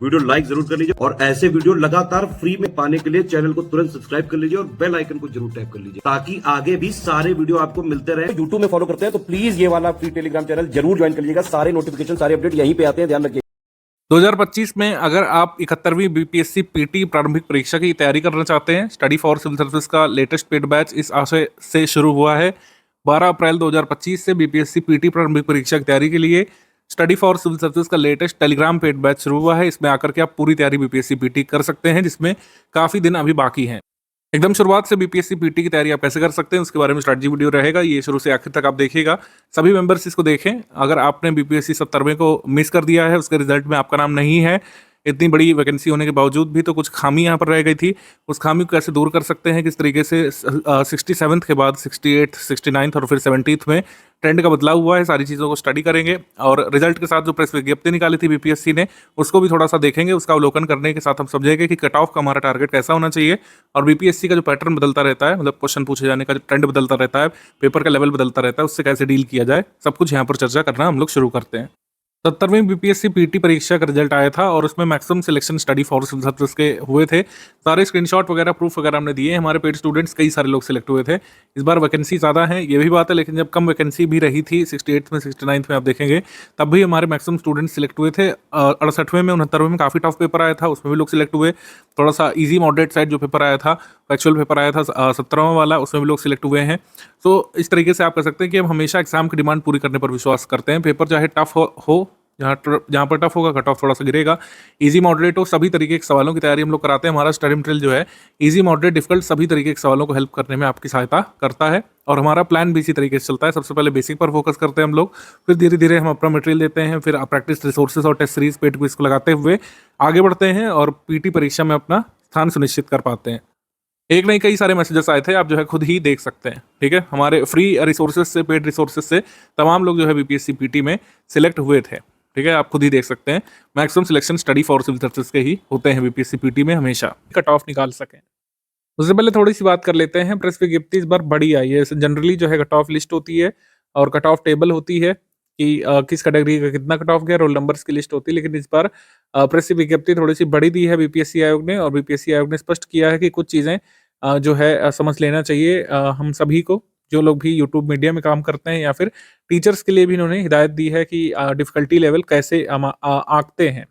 Video like जरूर कर लीजिए और ऐसे वीडियो लगातार फ्री में पाने के लिए चैनल को तुरंत सब्सक्राइब कर लीजिए और बेल आइकन को जरूर टैप कर लीजिए ताकि आगे भी सारे वीडियो आपको मिलते रहे। यूट्यूब में फॉलो करते हैं तो प्लीज ये वाला फ्री टेलीग्राम चैनल जरूर ज्वाइन कर लीजिएगा। सारे नोटिफिकेशन सारे अपडेट यहीं पे आते हैं, ध्यान रखिए। 2025 में अगर आप 71वीं बीपीएससी पीटी प्रारंभिक परीक्षा की तैयारी करना चाहते हैं, स्टडी फॉर सिविल सर्विस का लेटेस्ट पेड बैच इस आशय से शुरू हुआ है। 12 अप्रैल 2025 से बीपीएससी पीटी प्रारंभिक परीक्षा की तैयारी के लिए स्टडी फॉर सिविल सर्विस का लेटेस्ट टेलीग्राम पेड बैच शुरू हुआ है। इसमें आकर के आप पूरी तैयारी बीपीएससी पीटी कर सकते हैं, जिसमें काफ़ी दिन अभी बाकी हैं। एकदम शुरुआत से बीपीएससी पीटी की तैयारी आप कैसे कर सकते हैं उसके बारे में स्ट्रैटेजी वीडियो रहेगा, ये शुरू से आखिर तक आप देखिएगा। सभी मेंबर्स इसको देखें। अगर आपने बीपीएससी 70वें को मिस कर दिया है, उसके रिजल्ट में आपका नाम नहीं है, इतनी बड़ी वैकेंसी होने के बावजूद भी तो कुछ खामी यहाँ पर रह गई थी, उस खामी को कैसे दूर कर सकते हैं, किस तरीके से 67th के बाद 68th 69th और फिर 70th में ट्रेंड का बदलाव हुआ है, सारी चीज़ों को स्टडी करेंगे। और रिजल्ट के साथ जो प्रेस विज्ञप्ति निकाली थी बीपीएससी ने, उसको भी थोड़ा सा देखेंगे। उसका अवलोकन करने के साथ हम समझेंगे कि कट ऑफ का हमारा टारगेट कैसा होना चाहिए। और बीपीएससी का जो पैटर्न बदलता रहता है, मतलब क्वेश्चन पूछे जाने का जो ट्रेंड बदलता रहता है, पेपर का लेवल बदलता रहता है, उससे कैसे डील किया जाए, सब कुछ यहाँ पर चर्चा करना हम लोग शुरू करते हैं। 70वीं बीपीएससी पीटी परीक्षा का रिजल्ट आया था और उसमें maximum selection study for civil service के हुए थे। सारे स्क्रीनशॉट वगैरह प्रूफ वगैरह हमने दिए। हमारे पेड स्टूडेंट्स कई सारे लोग सिलेक्ट हुए थे। इस बार वैकेंसी ज़्यादा है, ये भी बात है, लेकिन जब कम वैकेंसी भी रही थी 68 में 69 में आप देखेंगे, तब भी हमारे मैक्सिमम स्टूडेंट्स सिलेक्ट हुए थे। 68वें में 69वें में काफ़ी टफ पेपर आया था, उसमें भी लोग सिलेक्ट हुए। थोड़ा सा ईजी मॉडरेट साइड जो पेपर आया था, एक्चुअल पेपर आया था 17वां वाला, उसमें भी लोग सिलेक्ट हुए हैं। तो इस तरीके से आप कह सकते हैं कि हम हमेशा एग्जाम की डिमांड पूरी करने पर विश्वास करते हैं। पेपर चाहे टफ हो जहाँ पर टफ होगा कट ऑफ थोड़ा सा गिरेगा, इजी मॉडरेट हो, सभी तरीके के सवालों की तैयारी हम लोग कराते हैं। हमारा स्टडी मटेरियल जो है इजी मॉडरेट डिफिकल्ट सभी तरीके के सवालों को हेल्प करने में आपकी सहायता करता है। और हमारा प्लान भी इसी तरीके से चलता है। सबसे पहले बेसिक पर फोकस करते हैं हम लोग, फिर धीरे धीरे हम अपना मटेरियल देते हैं, फिर प्रैक्टिस रिसोर्सेज और टेस्ट सीरीज पेड क्विज को लगाते हुए आगे बढ़ते हैं और पीटी परीक्षा में अपना स्थान सुनिश्चित कर पाते हैं। एक नहीं कई सारे मैसेजेस आए थे, आप जो है खुद ही देख सकते हैं। ठीक है, हमारे फ्री रिसोर्सेज से, पेड रिसोर्सेज से तमाम लोग जो है बीपीएससी पीटी में सिलेक्ट हुए थे। ठीक है, आप खुद ही देख सकते हैं। Maximum selection study for civil service के ही होते हैं बीपीएससी पीटी में, हमेशा कट ऑफ निकाल सकें। उससे पहले थोड़ी सी बात कर लेते हैं। प्रेस विज्ञप्ति इस बार बड़ी आई है। जनरली जो है कट ऑफ लिस्ट होती है और कट ऑफ टेबल होती है कि किस कैटेगरी का कितना कट ऑफ गया, रोल नंबर्स की लिस्ट होती है। लेकिन इस बार प्रेस विज्ञप्ति थोड़ी सी बड़ी दी है बीपीएससी आयोग ने, और बीपीएससी आयोग ने स्पष्ट किया है कि कुछ चीज़ें जो है समझ लेना चाहिए हम सभी को, जो लोग भी यूट्यूब मीडिया में काम करते हैं या फिर टीचर्स के लिए भी इन्होंने हिदायत दी है कि डिफ़िकल्टी लेवल कैसे आंकते हैं।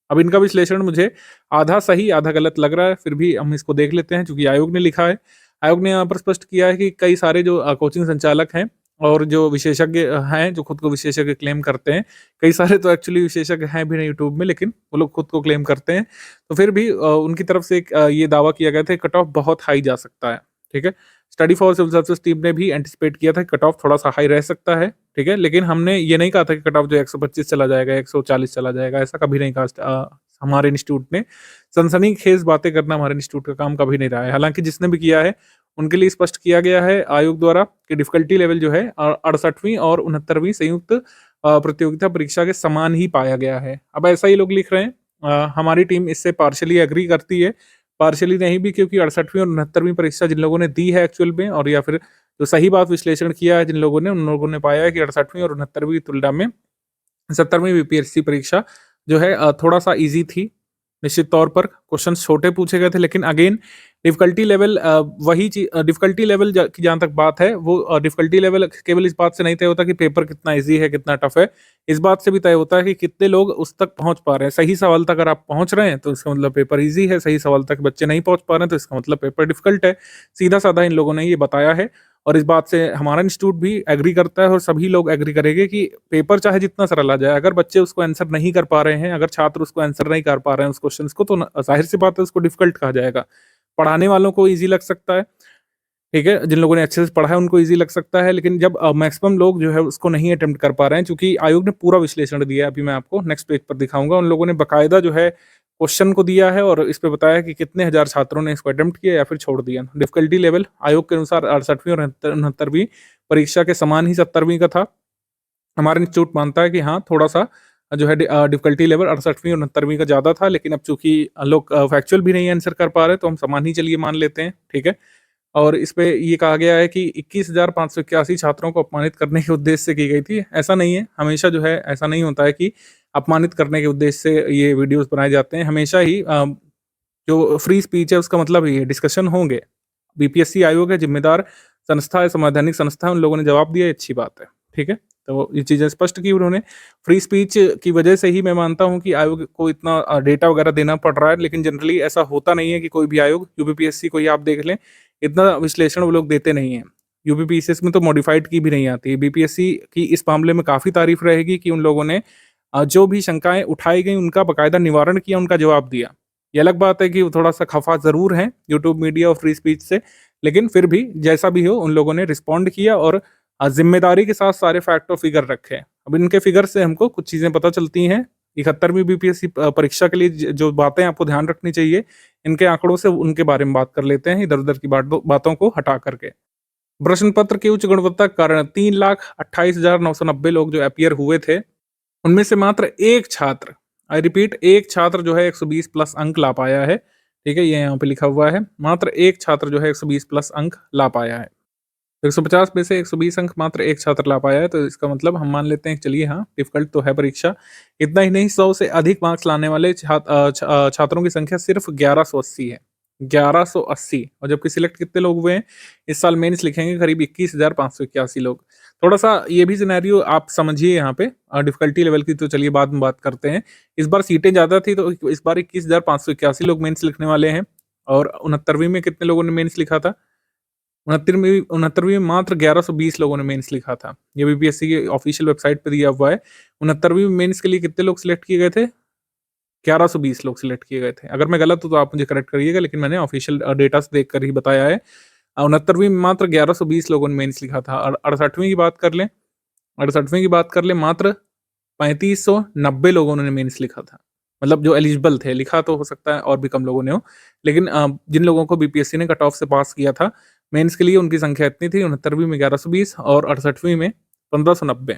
अब इनका विश्लेषण मुझे आधा सही आधा गलत लग रहा है, फिर भी हम इसको देख लेते हैं क्योंकि आयोग ने लिखा है। आयोग ने यहाँ पर स्पष्ट किया है कि कई सारे जो कोचिंग संचालक हैं और जो विशेषज्ञ हैं, जो खुद को विशेषज्ञ क्लेम करते हैं, कई सारे तो एक्चुअली विशेषज्ञ हैं भी नहीं यूट्यूब में, लेकिन वो लोग खुद को क्लेम करते हैं, तो फिर भी उनकी तरफ से एक ये दावा किया गया था कट ऑफ बहुत हाई जा सकता है। ठीक है, study for civil service team ने भी एंटिसिपेट किया था कि कट ऑफ थोड़ा सा हाई रह सकता है। ठीक है, लेकिन हमने ये नहीं कहा था कि कट ऑफ जो 125 चला जाएगा, 140 चला जाएगा, ऐसा कभी नहीं कहा। हमारे इंस्टीट्यूट ने सनसनीखेज बातें करना हमारे इंस्टीट्यूट का काम कभी नहीं रहा है। हालांकि जिसने भी किया है उनके लिए स्पष्ट किया गया है आयोग द्वारा कि डिफिकल्टी लेवल जो है 68वीं और 69वीं संयुक्त प्रतियोगिता परीक्षा के समान ही पाया गया है। अब ऐसा ही लोग लिख रहे हैं। हमारी टीम इससे पार्शली एग्री करती है, पार्शली नहीं भी, क्योंकि 68वीं और 69वीं परीक्षा जिन लोगों ने दी है एक्चुअल में, और या फिर जो सही बात विश्लेषण किया है जिन लोगों ने, उन लोगों ने पाया है कि 68वीं और 69वीं की तुलना में 70वीं बीपीएससी परीक्षा जो है थोड़ा सा ईजी थी। निश्चित तौर पर क्वेश्चन छोटे पूछे गए थे, लेकिन अगेन डिफिकल्टी लेवल वही चीज, डिफिकल्टी लेवल की जहाँ तक बात है, वो डिफिकल्टी लेवल केवल इस बात से नहीं तय होता कि पेपर कितना इजी है कितना टफ है, इस बात से भी तय होता है कि कितने लोग उस तक पहुंच पा रहे हैं। सही सवाल तक अगर आप पहुंच रहे हैं तो इसका मतलब पेपर इजी है, सही सवाल तक बच्चे नहीं पहुंच पा रहे हैं तो इसका मतलब पेपर डिफिकल्ट है। सीधा साधा इन लोगों ने ये बताया है, और इस बात से हमारा इंस्टीट्यूट भी एग्री करता है और सभी लोग एग्री करेंगे कि पेपर चाहे जितना सरल आ जाए, अगर बच्चे उसको आंसर नहीं कर पा रहे हैं, अगर छात्र उसको आंसर नहीं कर पा रहे हैं उस क्वेश्चन को, तो जाहिर सी बात है उसको डिफिकल्ट कहा जाएगा। पढ़ाने वालों को इजी लग सकता है, ठीक है, जिन लोगों ने अच्छे से पढ़ा है उनको इजी लग सकता है, लेकिन जब मैक्सिमम लोग जो है उसको नहीं अटेम्प्ट कर पा रहे हैं, क्योंकि आयोग ने पूरा विश्लेषण दिया है, अभी मैं आपको नेक्स्ट पेज पर दिखाऊंगा। उन लोगों ने बाकायदा जो है क्वेश्चन को दिया है और इस पे बताया कि कितने हजार छात्रों ने इसको अटेम्प्ट किया या फिर छोड़ दिया। डिफिकल्टी लेवल आयोग के अनुसार 68वीं और 69वीं परीक्षा के समान ही 70वीं का था। हमारा इंस्टीट्यूट मानता है कि हाँ, थोड़ा सा जो है डिफिकल्टी लेवल 68वीं और 69वीं का ज़्यादा था, लेकिन अब चूंकि लोग फैक्चुअल भी नहीं आंसर कर पा रहे तो हम समान ही चलिए मान लेते हैं। ठीक है, और इस पे ये कहा गया है कि 21,581 छात्रों को अपमानित करने के उद्देश्य से की गई थी। ऐसा नहीं है, हमेशा जो है ऐसा नहीं होता है कि अपमानित करने के उद्देश्य से ये वीडियोस बनाए जाते हैं। हमेशा ही जो फ्री स्पीच है उसका मतलब ये डिस्कशन होंगे। बीपीएससी आयोग है, जिम्मेदार संस्था है, संवैधानिक संस्था है, उन लोगों ने जवाब दिया, ये अच्छी बात है, ठीक है? तो ये चीज़ें स्पष्ट की उन्होंने। फ्री स्पीच की वजह से ही मैं मानता हूँ कि आयोग को इतना डेटा वगैरह देना पड़ रहा है, लेकिन जनरली ऐसा होता नहीं है कि कोई भी आयोग, यूपीपीएससी को ही आप देख लें, इतना विश्लेषण वो लोग देते नहीं हैं। यूपीपीसीएस में तो मॉडिफाइड की भी नहीं आती है। बीपीएससी की इस मामले में काफ़ी तारीफ़ रहेगी कि उन लोगों ने जो भी शंकाएँ उठाई गई उनका बाकायदा निवारण किया, उनका जवाब दिया। ये अलग बात है कि वो थोड़ा-सा खफ़ा ज़रूर हैं यूट्यूब मीडिया और फ्री स्पीच से, लेकिन फिर भी जैसा भी हो उन लोगों ने रिस्पॉन्ड किया और ज़िम्मेदारी के साथ सारे फैक्ट और फिगर रखे। अब इनके फिगर से हमको कुछ चीज़ें पता चलती हैं। 71वीं बीपीएससी परीक्षा के लिए जो बातें आपको ध्यान रखनी चाहिए, इनके आंकड़ों से उनके बारे में बात कर लेते हैं, इधर-उधर की बातों को हटा करके। प्रश्न पत्र की उच्च गुणवत्ता के कारण 3,28,990 लोग जो अपीयर हुए थे, उनमें से मात्र एक छात्र, आई रिपीट, एक छात्र जो है 120 प्लस अंक ला पाया है। ठीक है, ये यहाँ पे लिखा हुआ है। मात्र एक छात्र जो है 120 प्लस अंक ला पाया है। 150 में से 120 अंक मात्र एक छात्र ला पाया है, तो इसका मतलब हम मान लेते हैं कि चलिए हाँ, डिफिकल्ट तो है परीक्षा। इतना ही नहीं, 100 से अधिक मार्क्स लाने वाले छात्रों की संख्या सिर्फ 1180 है। 1180, और जबकि सिलेक्ट कितने लोग हुए हैं? इस साल मेंस लिखेंगे करीब 21,581 लोग। थोड़ा-सा ये भी सिनेरियो आप समझिए यहाँ पे, डिफिकल्टी लेवल की तो चलिए बाद में बात करते हैं। इस बार सीटें ज़्यादा थी, तो इस बार 21,581 लोग मेंस लिखने वाले हैं, और 69वीं में कितने लोगों ने मेंस लिखा था? 69वीं में मात्र 1120 लोगों ने मेंस लिखा था। ये बीपीएससी की ऑफिशियल वेबसाइट पे दिया हुआ है। 69वीं में मेंस के लिए कितने लोग सिलेक्ट किए गए थे? 1120 लोग सिलेक्ट किए गए थे। अगर मैं गलत हूँ तो आप मुझे करेक्ट करिएगा, लेकिन मैंने ऑफिशियल डेटा से देखकर ही बताया है। 69वीं में मात्र 1120 लोगों ने मेंस लिखा था, और 68वीं की बात कर लें, 68वीं की बात कर लें, मात्र 3590 लोगों ने मेंस लिखा था। मतलब जो एलिजिबल थे, लिखा तो हो सकता है और भी कम लोगों ने हो, लेकिन जिन लोगों को बीपीएससी ने कट ऑफ से पास किया था मेंस के लिए, उनकी संख्या इतनी थी। 69वीं में 1120 और 68वीं में 1590।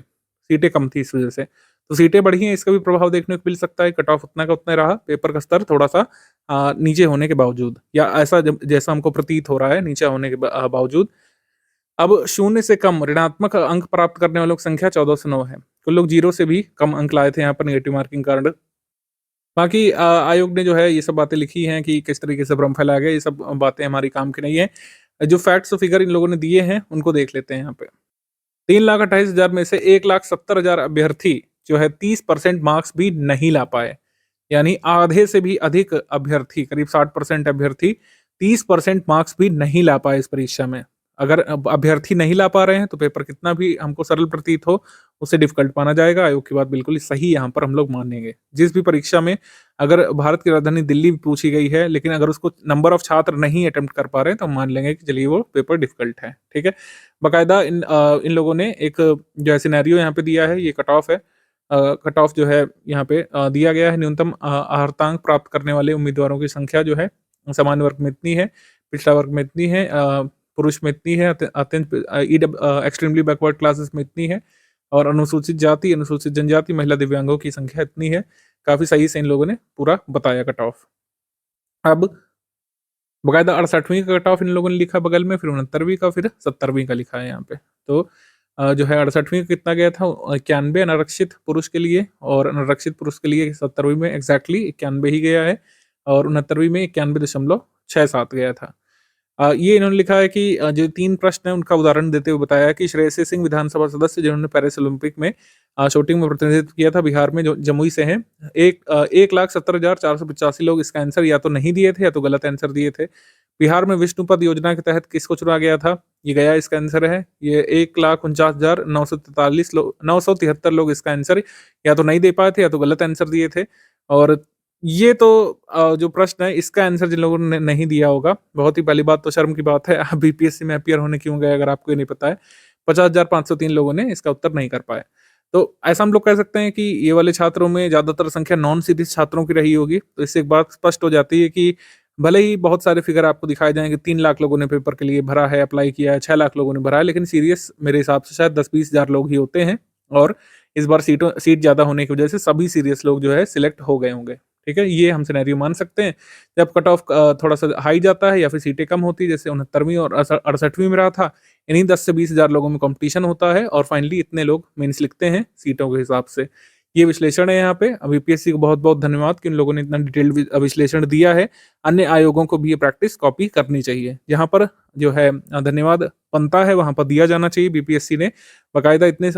सीटें कम थी इस वजह से। तो सीटें बढ़ी हैं, इसका भी प्रभाव देखने को मिल सकता है। कट ऑफ उतना का उतना रहा, पेपर का स्तर थोड़ा-सा नीचे होने के बावजूद, या ऐसा जैसा हमको प्रतीत हो रहा है, नीचे होने के बावजूद। अब 0 से कम ऋणात्मक अंक प्राप्त करने वालों की संख्या 1409 है। कुछ लोग 0 से भी कम अंक लाए थे यहाँ पर नेगेटिव मार्किंग कारण। बाकी आयोग ने जो है ये सब बातें लिखी हैं कि किस तरीके से भ्रम फैलाया गया, ये सब बातें हमारी काम की नहीं है। जो फैक्ट्स और फिगर इन लोगों ने दिए हैं, उनको देख लेते हैं यहाँ पे। 3,28,000 में से 1,70,000 अभ्यर्थी जो है 30% मार्क्स भी नहीं ला पाए। यानी आधे से भी अधिक अभ्यर्थी, करीब 60% अभ्यर्थी 30% मार्क्स भी नहीं ला पाए इस परीक्षा में। अगर अभ्यर्थी नहीं ला पा रहे हैं, तो पेपर कितना भी हमको सरल प्रतीत हो, उसे डिफिकल्ट माना जाएगा। आयोग की बात बिल्कुल ही सही यहाँ पर हम लोग मानेंगे। जिस भी परीक्षा में अगर भारत की राजधानी दिल्ली पूछी गई है, लेकिन अगर उसको नंबर ऑफ छात्र नहीं अटेम्प्ट कर पा रहे हैं, तो हम मान लेंगे कि चलिए वो पेपर डिफिकल्ट है, ठीक है। बाकायदा इन लोगों ने एक जो है सिनेरियो यहाँ पे दिया है, ये कट ऑफ है। कट ऑफ जो है यहाँ पे दिया गया है। न्यूनतम अर्हतांक प्राप्त करने वाले उम्मीदवारों की संख्या जो है सामान्य वर्ग में इतनी है, पिछड़ा वर्ग में इतनी है, पुरुष में इतनी है, अत्यंत एक्सट्रीमली बैकवर्ड क्लासेस में इतनी है, और अनुसूचित जाति, अनुसूचित जनजाति, महिला, दिव्यांगों की संख्या इतनी है। काफ़ी सही से इन लोगों ने पूरा बताया कट ऑफ। अब बाकायदा 68वीं का कट ऑफ इन लोगों ने लिखा बगल में, फिर 69वीं का, फिर 70वीं का लिखा है यहाँ पे। तो जो है 68वीं का कितना गया था? 91 अनारक्षित पुरुष के लिए, और अनारक्षित पुरुष के लिए 70वीं में एग्जैक्टली 91 ही गया है, और 69वीं में 91.67 गया था। ये इन्होंने लिखा है कि जो 3 प्रश्न हैं उनका उदाहरण देते हुए बताया है कि श्रेयसी सिंह विधानसभा सदस्य जिन्होंने पेरिस ओलंपिक में शूटिंग में प्रतिनिधित्व किया था, बिहार में जो जमुई से हैं। 1,70,485 लोग इसका आंसर या तो नहीं दिए थे या तो गलत आंसर दिए थे। बिहार में विष्णुपद योजना के तहत किसको चुना गया था? ये गया इसका आंसर है। ये 1,49,973 लोग इसका आंसर या तो नहीं दे पाए थे या तो गलत आंसर दिए थे। और ये तो जो प्रश्न है इसका आंसर जिन लोगों ने नहीं दिया होगा, बहुत ही पहली बात तो शर्म की बात है, आप बीपीएससी में अपीयर होने क्यों गए अगर आपको ये नहीं पता है। 50,503 लोगों ने इसका उत्तर नहीं कर पाए। तो ऐसा हम लोग कह सकते हैं कि ये वाले छात्रों में ज़्यादातर संख्या नॉन सीरीज छात्रों की रही होगी। तो इससे एक बात स्पष्ट हो जाती है कि भले ही बहुत सारे फिगर आपको दिखाए जाएँ कि 3 लाख लोगों ने पेपर के लिए भरा है, अप्लाई किया है, 6 लाख लोगों ने भरा है, लेकिन सीरियस मेरे हिसाब से शायद 10-20 हज़ार लोग ही होते हैं, और इस बार सीट ज़्यादा होने की वजह से सभी सीरियस लोग जो है सिलेक्ट हो गए होंगे। ठीक है, ये हम सिनेरियो मान सकते हैं। जब कट ऑफ थोड़ा-सा हाई जाता है या फिर सीटें कम होती है, जैसे 69वीं और 68वीं में रहा था, इन्हीं 10 से 20 हज़ार लोगों में कॉम्पिटिशन होता है, और फाइनली इतने लोग मेंस लिखते हैं सीटों के हिसाब से। ये विश्लेषण है यहाँ पे। बीपीएससी को बहुत बहुत धन्यवाद कि इन लोगों ने इतना डिटेल्ड विश्लेषण दिया है। अन्य आयोगों को भी ये प्रैक्टिस कॉपी करनी चाहिए। जहाँ पर जो है धन्यवाद बनता है वहाँ पर दिया जाना चाहिए। बीपीएससी ने बाकायदा इतने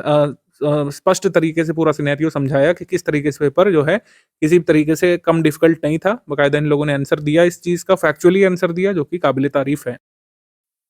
स्पष्ट तरीके से पूरा सिनेरियो समझाया कि किस तरीके से पेपर जो है किसी भी तरीके से कम डिफिकल्ट नहीं था। बाकायदा इन लोगों ने आंसर दिया, इस चीज़ का फैक्चुअली आंसर दिया, जो कि काबिल तारीफ है।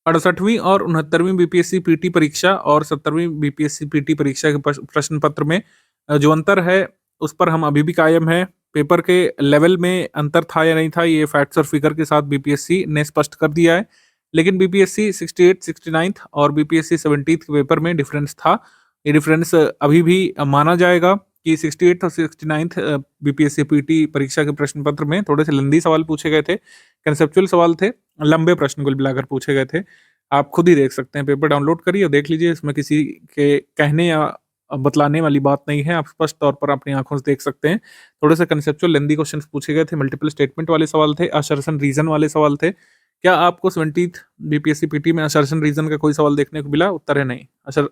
68वीं और 69वीं बीपीएससी पीटी परीक्षा और 70वीं बीपीएससी पीटी परीक्षा के प्रश्न पत्र में जो अंतर है उस पर हम अभी भी कायम हैं। पेपर के लेवल में अंतर था या नहीं था, ये फैक्ट्स और फिगर के साथ बीपीएससी ने स्पष्ट कर दिया है। लेकिन बीपीएससी 68, 69 और बीपीएससी 70 के पेपर में डिफरेंस था। ये डिफरेंस अभी भी माना जाएगा कि 68 और 69 बीपीएससी पीटी परीक्षा के प्रश्न पत्र में थोड़े से लंबी सवाल पूछे गए थे, कंसेप्चुअल सवाल थे, लंबे प्रश्न कुल मिलाकर पूछे गए थे। आप खुद ही देख सकते हैं, पेपर डाउनलोड करिए और देख लीजिए। इसमें किसी के कहने या बतलाने वाली बात नहीं है, आप स्पष्ट तौर पर अपनी आंखों से देख सकते हैं। थोड़े से कंसेप्चुअल लेंदी क्वेश्चन पूछे गए थे, मल्टीपल स्टेटमेंट वाले सवाल थे, असर्शन रीजन वाले सवाल थे। क्या आपको 70th बीपीएससी पीटी में असर्शन रीजन का कोई सवाल देखने को मिला? उत्तर है नहीं।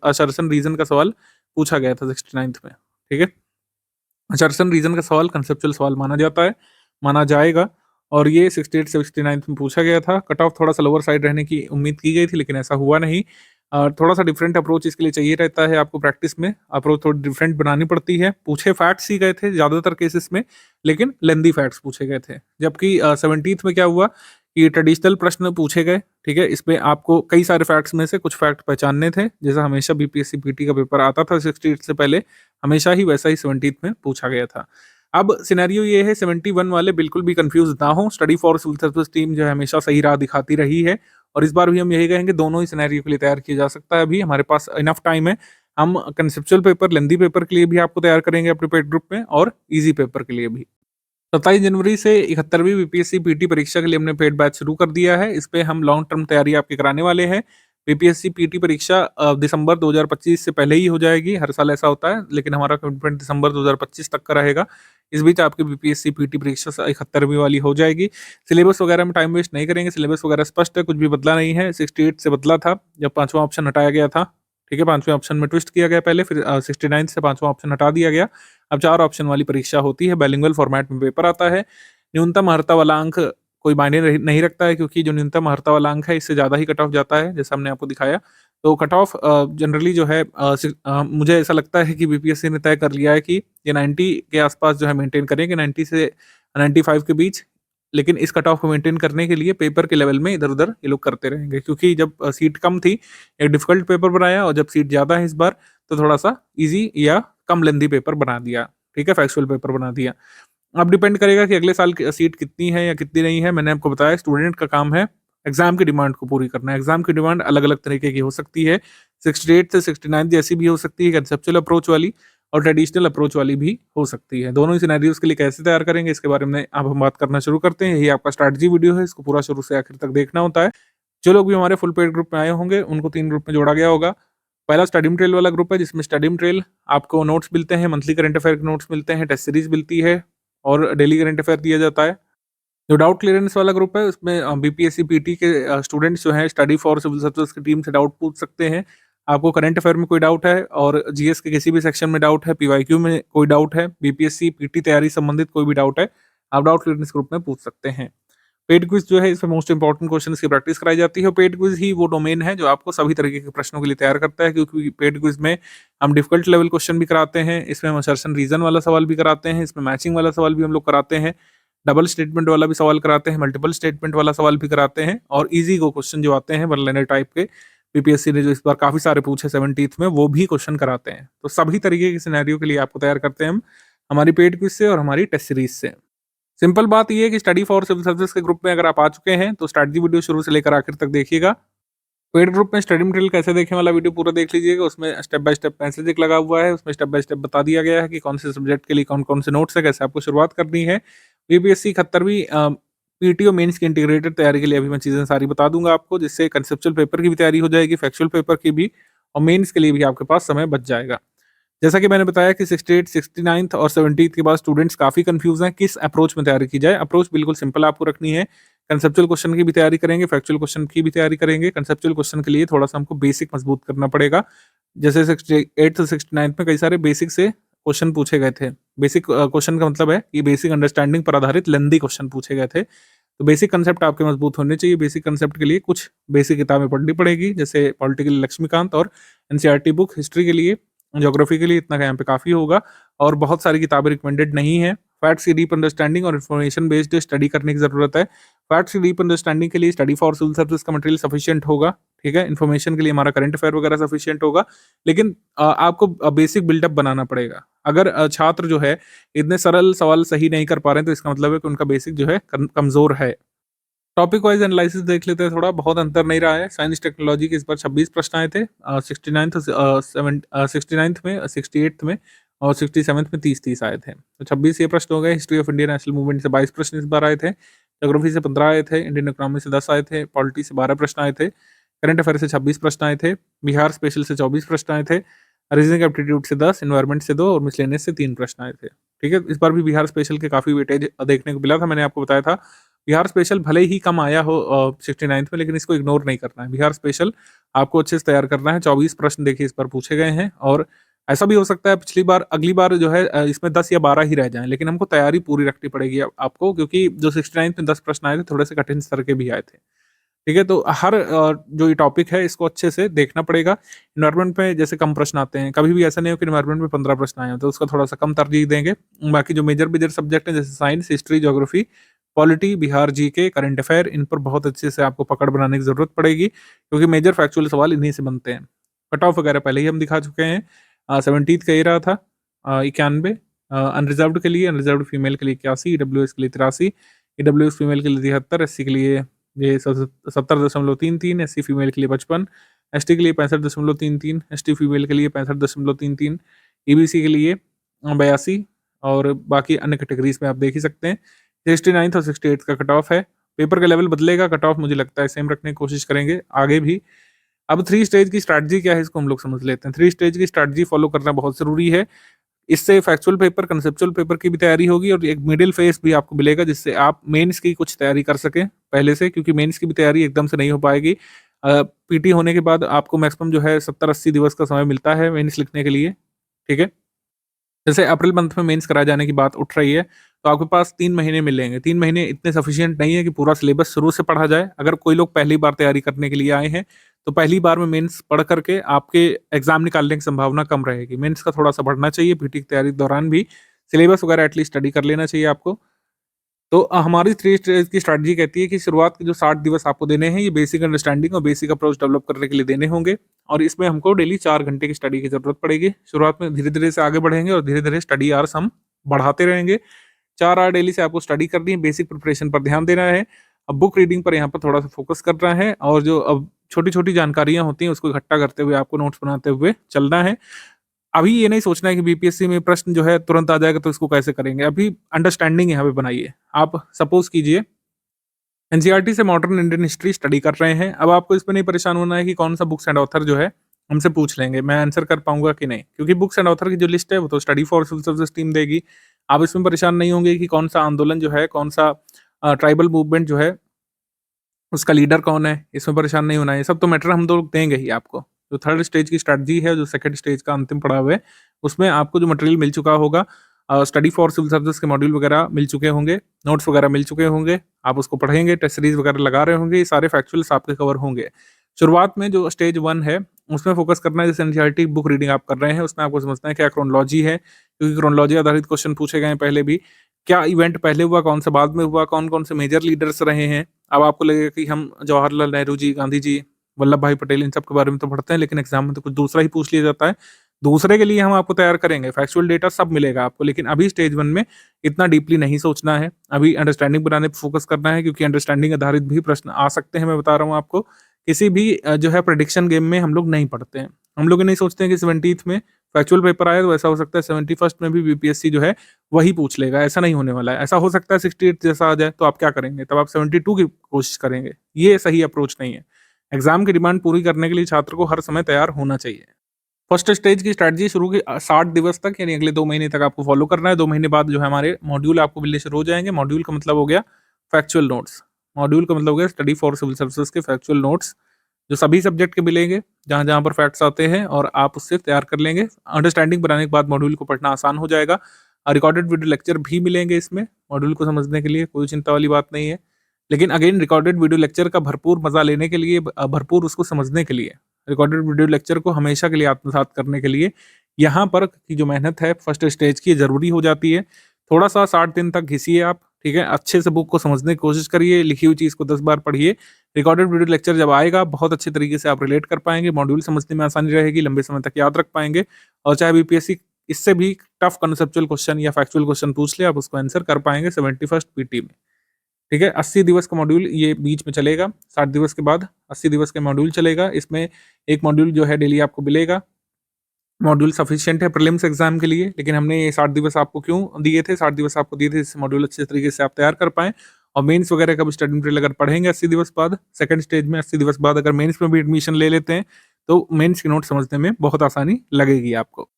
असर्शन रीजन का सवाल पूछा गया था 69th में, ठीक है। असर्शन रीजन का सवाल कंसेप्चुअल सवाल माना जाता है, माना जाएगा, और ये 68 से 69 में पूछा गया था। कट ऑफ थोड़ा सा लोअर साइड रहने की उम्मीद की गई थी, लेकिन ऐसा हुआ नहीं। थोड़ा सा डिफरेंट अप्रोच इसके लिए चाहिए रहता है आपको। प्रैक्टिस में अप्रोच थोड़ी डिफरेंट बनानी पड़ती है। पूछे फैक्ट्स ही गए थे ज़्यादातर केसेस में, लेकिन लेंदी फैक्ट्स पूछे गए थे। जबकि 70th में क्या हुआ कि ट्रेडिशनल प्रश्न पूछे गए, ठीक है। इसमें आपको कई सारे फैक्ट्स में से कुछ फैक्ट पहचानने थे, जैसा हमेशा बीपीएससी पीटी का पेपर आता था 68 से पहले, हमेशा ही वैसा ही 70th में पूछा गया था। अब सिनेरियो ये है, 71 वाले बिल्कुल भी कंफ्यूज ना हो। Study for civil service team जो है हमेशा सही राह दिखाती रही है, और इस बार भी हम यही कहेंगे, दोनों ही सिनेरियो के लिए तैयार किया जा सकता है। अभी हमारे पास इनफ टाइम है। हम कंसेप्चुअल पेपर, लेंदी पेपर के लिए भी आपको तैयार करेंगे अपने पेड ग्रुप में, और ईजी पेपर के लिए भी। 27 जनवरी से 71वीं बीपीएससी पीटी परीक्षा के लिए हमने पेड बैच शुरू कर दिया है। इस पे हम लॉन्ग टर्म तैयारी आपकी कराने वाले हैं। बीपीएससी पीटी परीक्षा दिसंबर 2025 से पहले ही हो जाएगी। हर साल ऐसा होता है, लेकिन हमारा कमिटमेंट दिसंबर 2025 तक का रहेगा। इस बीच आपकी बीपीएससी पीटी परीक्षा 71वीं वाली हो जाएगी। सिलेबस वगैरह में टाइम वेस्ट नहीं करेंगे, सिलेबस वगैरह स्पष्ट है, कुछ भी बदला नहीं है। 68 से बदला था जब 5वां ऑप्शन हटाया गया था, ठीक है। 5वें ऑप्शन में ट्विस्ट किया गया पहले, फिर 69 से 5वां ऑप्शन हटा दिया गया। अब 4 ऑप्शन वाली परीक्षा होती है, बाइलिंगुअल फॉर्मेट में पेपर आता है। न्यूनतम अर्हता वाला अंक कोई मायने नहीं रखता है, क्योंकि जो न्यूनतम अर्हता वाला अंक है इससे ज़्यादा ही कट ऑफ जाता है, जैसा हमने आपको दिखाया। तो कट ऑफ जनरली जो है मुझे ऐसा लगता है कि बीपीएससी ने तय कर लिया है कि ये 90 के आसपास जो है मेंटेन करेंगे, 90 से 95 के बीच। लेकिन इस कट ऑफ को मेंटेन करने के लिए पेपर के लेवल में इधर-उधर ये लोग करते रहेंगे, क्योंकि जब सीट कम थी, एक डिफिकल्ट पेपर बनाया, और जब सीट ज़्यादा है इस बार, तो थोड़ा-सा ईज़ी या कम लेंथी पेपर बना दिया, ठीक है, फैक्चुअल पेपर बना दिया। अब डिपेंड करेगा कि अगले साल की सीट कितनी है या कितनी नहीं है। मैंने आपको बताया स्टूडेंट का काम है एग्जाम की डिमांड को पूरी करना है। एग्जाम की डिमांड अलग-अलग तरीके की हो सकती है, 68 से 69 जैसी भी हो सकती है, कंसेप्चुअल अप्रोच वाली, और ट्रेडिशनल अप्रोच वाली भी हो सकती है। दोनों ही सिनेरियोज के लिए कैसे तैयार करेंगे, इसके बारे में अब हम बात करना शुरू करते हैं। यही आपका स्ट्रैटेजी वीडियो है, इसको पूरा शुरू से आखिर तक देखना होता है। जो लोग भी हमारे फुल पेड ग्रुप में आए होंगे, उनको 3 ग्रुप में जोड़ा गया होगा। पहला स्टडी मटेरियल वाला ग्रुप है, जिसमें स्टडी मटेरियल आपको नोट्स मिलते हैं, मंथली करंट अफेयर के नोट्स मिलते हैं, टेस्ट सीरीज मिलती है, और डेली करंट अफेयर दिया जाता है। जो डाउट क्लियरेंस वाला ग्रुप है, उसमें बीपीएससी पीटी के स्टूडेंट्स जो हैं स्टडी फॉर सिविल सर्विस की टीम से डाउट पूछ सकते हैं। आपको करंट अफेयर में कोई डाउट है, और जीएस के किसी भी सेक्शन में डाउट है, पीवाईक्यू में कोई डाउट है, बीपीएससी पीटी तैयारी संबंधित कोई भी डाउट है, आप डाउट क्लियरेंस ग्रुप में पूछ सकते हैं। पेड क्विज जो है, इसमें मोस्ट इंपॉर्टेंट क्वेश्चन की प्रैक्टिस कराई जाती है। पेड क्विज ही वो डोमेन है जो आपको सभी तरीके के प्रश्नों के लिए तैयार करता है, क्योंकि पेड क्विज में हम डिफिकल्ट लेवल क्वेश्चन भी कराते हैं, इसमें हम असर्शन रीजन वाला सवाल भी कराते हैं, इसमें मैचिंग वाला सवाल भी हम लोग कराते हैं, डबल स्टेटमेंट वाला भी सवाल कराते हैं, मल्टीपल स्टेटमेंट वाला सवाल भी कराते हैं, और इजी को क्वेश्चन जो आते हैं वन लाइनर टाइप के, बीपीएससी ने जो इस बार काफी सारे पूछे 70th में, वो भी क्वेश्चन कराते हैं। तो सभी तरीके के सिनेरियो के लिए आपको तैयार करते हैं हम हमारी पेड क्विज से और हमारी टेस्ट सीरीज से। सिंपल बात यह है कि स्टडी फॉर सिविल सर्विस के ग्रुप में अगर आप आ चुके हैं, तो स्ट्रैटेजी वीडियो शुरू से लेकर आखिर तक देखिएगा। पेड ग्रुप में स्टडी मटेरियल कैसे देखें वाला वीडियो पूरा देख लीजिएगा। उसमें स्टेप बाय स्टेप मैसेज एक लगा हुआ है, उसमें स्टेप बाय स्टेप बता दिया गया है कि कौन से सब्जेक्ट के लिए कौन कौन से नोट्स है, कैसे आपको शुरुआत करनी है। बीपीएससी 71वीं पीटीओ मेंस की इंटीग्रेटेड तैयारी के लिए अभी मैं चीज़ें सारी बता दूंगा आपको, जिससे कंसेप्चुअल पेपर की भी तैयारी हो जाएगी, फैक्चुअल पेपर की भी, और मेंस के लिए भी आपके पास समय बच जाएगा। जैसा कि मैंने बताया कि 68, 69 और 70 के बाद स्टूडेंट्स काफ़ी कंफ्यूज हैं किस अप्रोच में तैयारी की जाए। अप्रोच बिल्कुल सिंपल आपको रखनी है। कंसेप्चुअल क्वेश्चन की भी तैयारी करेंगे, फैक्चुअल क्वेश्चन की भी तैयारी करेंगे। कंसेप्चुअल क्वेश्चन के लिए थोड़ा सा हमको बेसिक मजबूत करना पड़ेगा। जैसे 68 से 69 में कई सारे बेसिक से क्वेश्चन पूछे गए थे। बेसिक क्वेश्चन का मतलब है कि बेसिक अंडरस्टैंडिंग पर आधारित लेंथी क्वेश्चन पूछे गए थे। तो बेसिक कंसेप्ट आपके मजबूत होने चाहिए। बेसिक कंसेप्ट के लिए कुछ बेसिक किताबें पढ़नी पड़ेगी, जैसे पॉलिटिकल लक्ष्मीकांत और एनसीईआरटी बुक। हिस्ट्री के लिए, ज्योग्राफी के लिए इतना यहाँ पे काफ़ी होगा, और बहुत सारी किताबें रिकमेंडेड नहीं है। फैक्ट्स की डीप अंडरस्टैंडिंग और इन्फॉर्मेशन बेस्ड स्टडी करने की ज़रूरत है। फैक्ट्स की डीप अंडरस्टैंडिंग के लिए स्टडी फॉर सिविल सर्विस का मटेरियल सफिशिएंट होगा, ठीक है। इन्फॉर्मेशन के लिए हमारा करंट अफेयर वगैरह सफिशिएंट होगा, लेकिन आपको बेसिक बिल्डअप बनाना पड़ेगा। अगर छात्र जो है इतने सरल सवाल सही नहीं कर पा रहे हैं, तो इसका मतलब है कि उनका बेसिक जो है कमज़ोर है। टॉपिक वाइज एनालिसिस देख लेते हैं, थोड़ा बहुत अंतर नहीं रहा है। साइंस टेक्नोलॉजी के इस बार 26 प्रश्न आए थे, 69th में, 68th में और 67th में 30-30 आए थे। तो 26 ये प्रश्न हो गए। History of Indian national movement से 22 प्रश्न इस बार आए थे। ज्योग्राफी से 15 आए थे। इंडियन इकोनॉमी से 10 आए थे। पॉलिटी से 12 प्रश्न आए थे। करंट अफेयर से 26 प्रश्न आए थे। बिहार स्पेशल से 24 प्रश्न आए थे। रीजनिंग एप्टीट्यूड से 10, एनवायरमेंट से 2 और मिसलेनियस से 3 प्रश्न आए थे, ठीक है। इस बार भी बिहार स्पेशल के काफ़ी वेटेज देखने को मिला था। मैंने आपको बताया था बिहार स्पेशल भले ही कम आया हो 69th में, लेकिन इसको इग्नोर नहीं करना है। बिहार स्पेशल आपको अच्छे से तैयार करना है। 24 प्रश्न देखिए इस बार पूछे गए हैं, और ऐसा भी हो सकता है अगली बार जो है इसमें 10 या 12 ही रह जाएं, लेकिन हमको तैयारी पूरी रखनी पड़ेगी आपको, क्योंकि जो 69th में 10 प्रश्न आए थे थोड़े से कठिन स्तर के भी आए थे, ठीक है। तो हर जो ये टॉपिक है इसको अच्छे से देखना पड़ेगा। इन्वायरमेंट में जैसे कम प्रश्न आते हैं, कभी भी ऐसा नहीं हो कि इन्वायरमेंट में 15 प्रश्न आए हो, तो उसका थोड़ा सा कम तरजीह देंगे। बाकी जो मेजर सब्जेक्ट हैं जैसे science, history, geography, polity, Bihar GK, current affair, इन पर बहुत अच्छे से आपको पकड़ बनाने की जरूरत पड़ेगी, क्योंकि मेजर फैक्चुअल सवाल इन्हीं से बनते हैं। कट ऑफ वगैरह पहले ही हम दिखा चुके हैं। 17th का ये रहा था 91, अनरिजर्व्ड के लिए, अनरिजर्व्ड फीमेल के लिए 81, ईडब्ल्यूएस के लिए 83, ईडब्ल्यूएस फीमेल के लिए 73, एससी के लिए ये 70.33, एससी फीमेल के लिए 55, एसटी के लिए 65.33, एसटी फीमेल के लिए 65.33, ईबीसी के लिए 82, और बाकी अन्य कैटेगरीज में आप देख ही सकते हैं। 69th और 68th का कट ऑफ है। पेपर का लेवल बदलेगा, कट ऑफ मुझे लगता है सेम रखने की कोशिश करेंगे आगे भी। अब 3 स्टेज की स्ट्रैटेजी क्या है, इसको हम लोग समझ लेते हैं। 3 स्टेज की स्ट्रैटेजी फॉलो करना बहुत जरूरी है। इससे फैक्चुअल पेपर, कंसेप्चुअल पेपर की भी तैयारी होगी, और एक मिडिल फेज भी आपको मिलेगा, जिससे आप मेंस की कुछ तैयारी कर सकें पहले से, क्योंकि मेंस की भी तैयारी एकदम से नहीं हो पाएगी। पीटी होने के बाद आपको मैक्सिमम जो है 70-80 दिवस का समय मिलता है मेंस लिखने के लिए, ठीक है। जैसे अप्रैल मंथ में मेंस कराए जाने की बात उठ रही है, तो आपके पास 3 महीने मिलेंगे। 3 महीने इतने सफिशिएंट नहीं है कि पूरा सिलेबस शुरू से पढ़ा जाए। अगर कोई लोग पहली बार तैयारी करने के लिए आए हैं, तो पहली बार में मेंस पढ़ करके आपके एग्जाम निकालने की संभावना कम रहेगी। मेंस का थोड़ा सा बढ़ना चाहिए। पीटी की तैयारी के दौरान भी सिलेबस वगैरह एटलीस्ट स्टडी कर लेना चाहिए आपको। तो हमारी 3 स्टेज की स्ट्रैटेजी कहती है कि शुरुआत के जो 60 दिवस आपको देने हैं, ये बेसिक अंडरस्टैंडिंग और बेसिक अप्रोच डेवलप करने के लिए देने होंगे, और इसमें हमको डेली 4 घंटे की स्टडी की जरूरत पड़ेगी। शुरुआत में धीरे-धीरे से आगे बढ़ेंगे और धीरे-धीरे स्टडी आवर्स हम बढ़ाते रहेंगे। 4 आवर डेली से आपको स्टडी करनी है। बेसिक प्रिपरेशन पर ध्यान देना है। अब बुक रीडिंग पर यहाँ पर थोड़ा सा फोकस करना है, और जो अब छोटी-छोटी जानकारियाँ होती हैं उसको इकट्ठा करते हुए आपको नोट्स बनाते हुए चलना है। अभी ये नहीं सोचना है कि बीपीएससी में प्रश्न जो है तुरंत आ जाएगा तो इसको कैसे करेंगे। अभी अंडरस्टैंडिंग यहाँ पे बनाइए। आप सपोज कीजिए एनसीईआरटी से मॉडर्न इंडियन हिस्ट्री स्टडी कर रहे हैं। अब आपको इस पर नहीं परेशान होना है कि कौन सा बुक्स एंड ऑथर जो है हमसे पूछ लेंगे, मैं आंसर कर पाऊंगा कि नहीं, क्योंकि बुक्स एंड ऑथर की जो लिस्ट है वो तो study for civil service team देगी। आप इसमें परेशान नहीं होंगे कि कौन सा आंदोलन जो है, कौन सा ट्राइबल मूवमेंट जो है, उसका लीडर कौन है, इसमें परेशान नहीं होना है। ये सब तो मैटर हम लोग देंगे ही आपको। जो 3rd स्टेज की स्ट्रैटेजी है, जो 2nd स्टेज का अंतिम पड़ाव है, उसमें आपको जो मटेरियल मिल चुका होगा, स्टडी फॉर सिविल सर्विस के मॉड्यूल वगैरह मिल चुके होंगे, नोट्स वगैरह मिल चुके होंगे, आप उसको पढ़ेंगे, टेस्ट सीरीज वगैरह लगा रहे होंगे, ये सारे फैक्चुअल्स आपके कवर होंगे। शुरुआत में जो स्टेज 1 है उसमें फोकस करना है। जैसे एनसीईआरटी बुक रीडिंग आप कर रहे हैं, उसमें आपको समझना है क्या क्रोनोलॉजी है, क्योंकि क्रोनोलॉजी आधारित क्वेश्चन पूछे गए हैं पहले भी। क्या इवेंट पहले हुआ, कौन सा बाद में हुआ, कौन कौन से मेजर लीडर्स रहे हैं। अब आपको लगेगा कि हम जवाहरलाल नेहरू जी, गांधी जी, वल्लभ भाई पटेल, इन सब के बारे में तो पढ़ते हैं, लेकिन एग्जाम में तो कुछ दूसरा ही पूछ लिया जाता है। दूसरे के लिए हम आपको तैयार करेंगे, फैक्चुअल डेटा सब मिलेगा आपको, लेकिन अभी स्टेज 1 में इतना डीपली नहीं सोचना है। अभी अंडरस्टैंडिंग बनाने पर फोकस करना है, क्योंकि अंडरस्टैंडिंग आधारित भी प्रश्न आ सकते हैं। मैं बता रहा हूँ आपको, किसी भी जो है प्रेडिक्शन गेम में हम लोग नहीं पढ़ते हैं। हम लोग नहीं सोचते हैं कि 70th में फैक्चुअल पेपर आए तो ऐसा हो सकता है 71st में भी बीपीएससी जो है वही पूछ लेगा। ऐसा नहीं होने वाला है। ऐसा हो सकता है 68 जैसा आ जाए, तो आप क्या करेंगे, तब आप 72 की कोशिश करेंगे। ये सही अप्रोच नहीं है। एग्जाम की डिमांड पूरी करने के लिए छात्र को हर समय तैयार होना चाहिए। फर्स्ट स्टेज की स्ट्रैटेजी शुरू की 60 दिवस तक, यानी अगले 2 महीने तक आपको फॉलो करना है। 2 महीने बाद जो है हमारे मॉड्यूल आपको मिलने शुरू हो जाएंगे। मॉड्यूल का मतलब हो गया फैक्चुअल नोट्स। मॉड्यूल का मतलब हो गया स्टडी फॉर सिविल सर्विसेज के फैक्चुअल नोट्स, जो सभी सब्जेक्ट के मिलेंगे, जहाँ-जहाँ पर फैक्ट्स आते हैं और आप उससे तैयार कर लेंगे। अंडरस्टैंडिंग बनाने के बाद मॉड्यूल को पढ़ना आसान हो जाएगा। रिकॉर्डेड वीडियो लेक्चर भी मिलेंगे इसमें, मॉड्यूल को समझने के लिए कोई चिंता वाली बात नहीं है। लेकिन अगेन रिकॉर्डेड वीडियो लेक्चर का भरपूर मज़ा लेने के लिए भरपूर उसको समझने के लिए, रिकॉर्डेड वीडियो लेक्चर को हमेशा के लिए आत्मसात करने के लिए यहाँ पर की जो मेहनत है फर्स्ट स्टेज की ज़रूरी हो जाती है। थोड़ा-सा 60 दिन तक घिसिए आप, ठीक है? अच्छे से बुक को समझने की कोशिश करिए, लिखी हुई चीज़ को 10 बार पढ़िए। रिकॉर्डेड वीडियो लेक्चर जब आएगा, बहुत अच्छे तरीके से आप रिलेट कर पाएँगे, मॉड्यूल समझने में आसानी रहेगी, लंबे समय तक याद रख पाएँगे और चाहे बीपीएससी इससे भी टफ कॉन्सेप्चुअल क्वेश्चन या फैक्चुअल क्वेश्चन पूछ ले, आप उसको आंसर कर पाएँगे 71st पीटी में। ठीक है? 80 दिवस का मॉड्यूल ये बीच में चलेगा, 60 दिवस के बाद 80 दिवस का मॉड्यूल चलेगा। इसमें एक मॉड्यूल जो है डेली आपको मिलेगा। मॉड्यूल सफिशिएंट है प्रीलिम्स एग्जाम के लिए, लेकिन हमने ये 60 दिवस आपको क्यों दिए थे? 60 दिवस आपको दिए थे जिससे मॉड्यूल अच्छे तरीके से आप तैयार कर पाएँ और मेंस वगैरह का भी स्टडी मटेरियल अगर पढ़ेंगे 80 दिवस बाद, सेकंड स्टेज में 80 दिवस बाद अगर मेंस में भी एडमिशन ले लेते हैं, तो मेंस के नोट समझने में बहुत आसानी लगेगी आपको।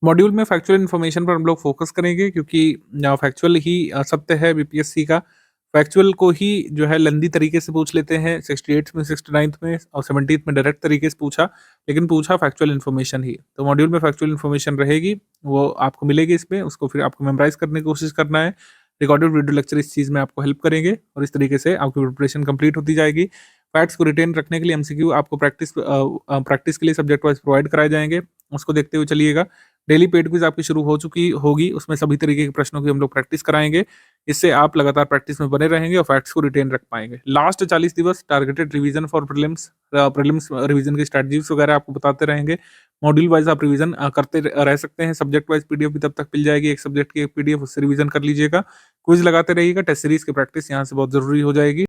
मॉड्यूल में फैक्चुअल इन्फॉर्मेशन पर हम लोग फोकस करेंगे क्योंकि फैक्चुअल ही सत्य है बीपीएससी का। फैक्चुअल को ही जो है लंदी तरीके से पूछ लेते हैं 68 में, 69 में और 70 में डायरेक्ट तरीके से पूछा, लेकिन पूछा फैक्चुअल इन्फॉर्मेशन ही। तो मॉड्यूल में फैक्चुअल इन्फॉर्मेशन रहेगी, वो आपको मिलेगी इसमें, उसको फिर आपको मेमोराइज करने की कोशिश करना है। रिकॉर्डेड वीडियो लेक्चर इस चीज़ में आपको हेल्प करेंगे और इस तरीके से आपकी प्रिपरेशन कंप्लीट होती जाएगी। फैक्ट्स को रिटेन रखने के लिए एमसीक्यू आपको प्रैक्टिस के लिए सब्जेक्ट वाइज प्रोवाइड कराए जाएंगे, उसको देखते हुए चलिएगा। डेली पेड क्विज आपकी शुरू हो चुकी होगी, उसमें सभी तरीके के प्रश्नों की हम लोग प्रैक्टिस कराएंगे। इससे आप लगातार प्रैक्टिस में बने रहेंगे और फैक्ट्स को रिटेन रख पाएंगे। लास्ट 40 दिवस targeted revision for prelims revision की स्ट्रेटजीज वगैरह आपको बताते रहेंगे। मॉड्यूल वाइज आप रिवीजन करते रह सकते हैं। सब्जेक्ट वाइज पीडीएफ भी तब तक मिल जाएगी, एक सब्जेक्ट की एक पीडीएफ, उससे रिवीजन कर लीजिएगा। क्विज लगाते रहिएगा, टेस्ट सीरीज की प्रैक्टिस यहाँ से बहुत जरूरी हो जाएगी।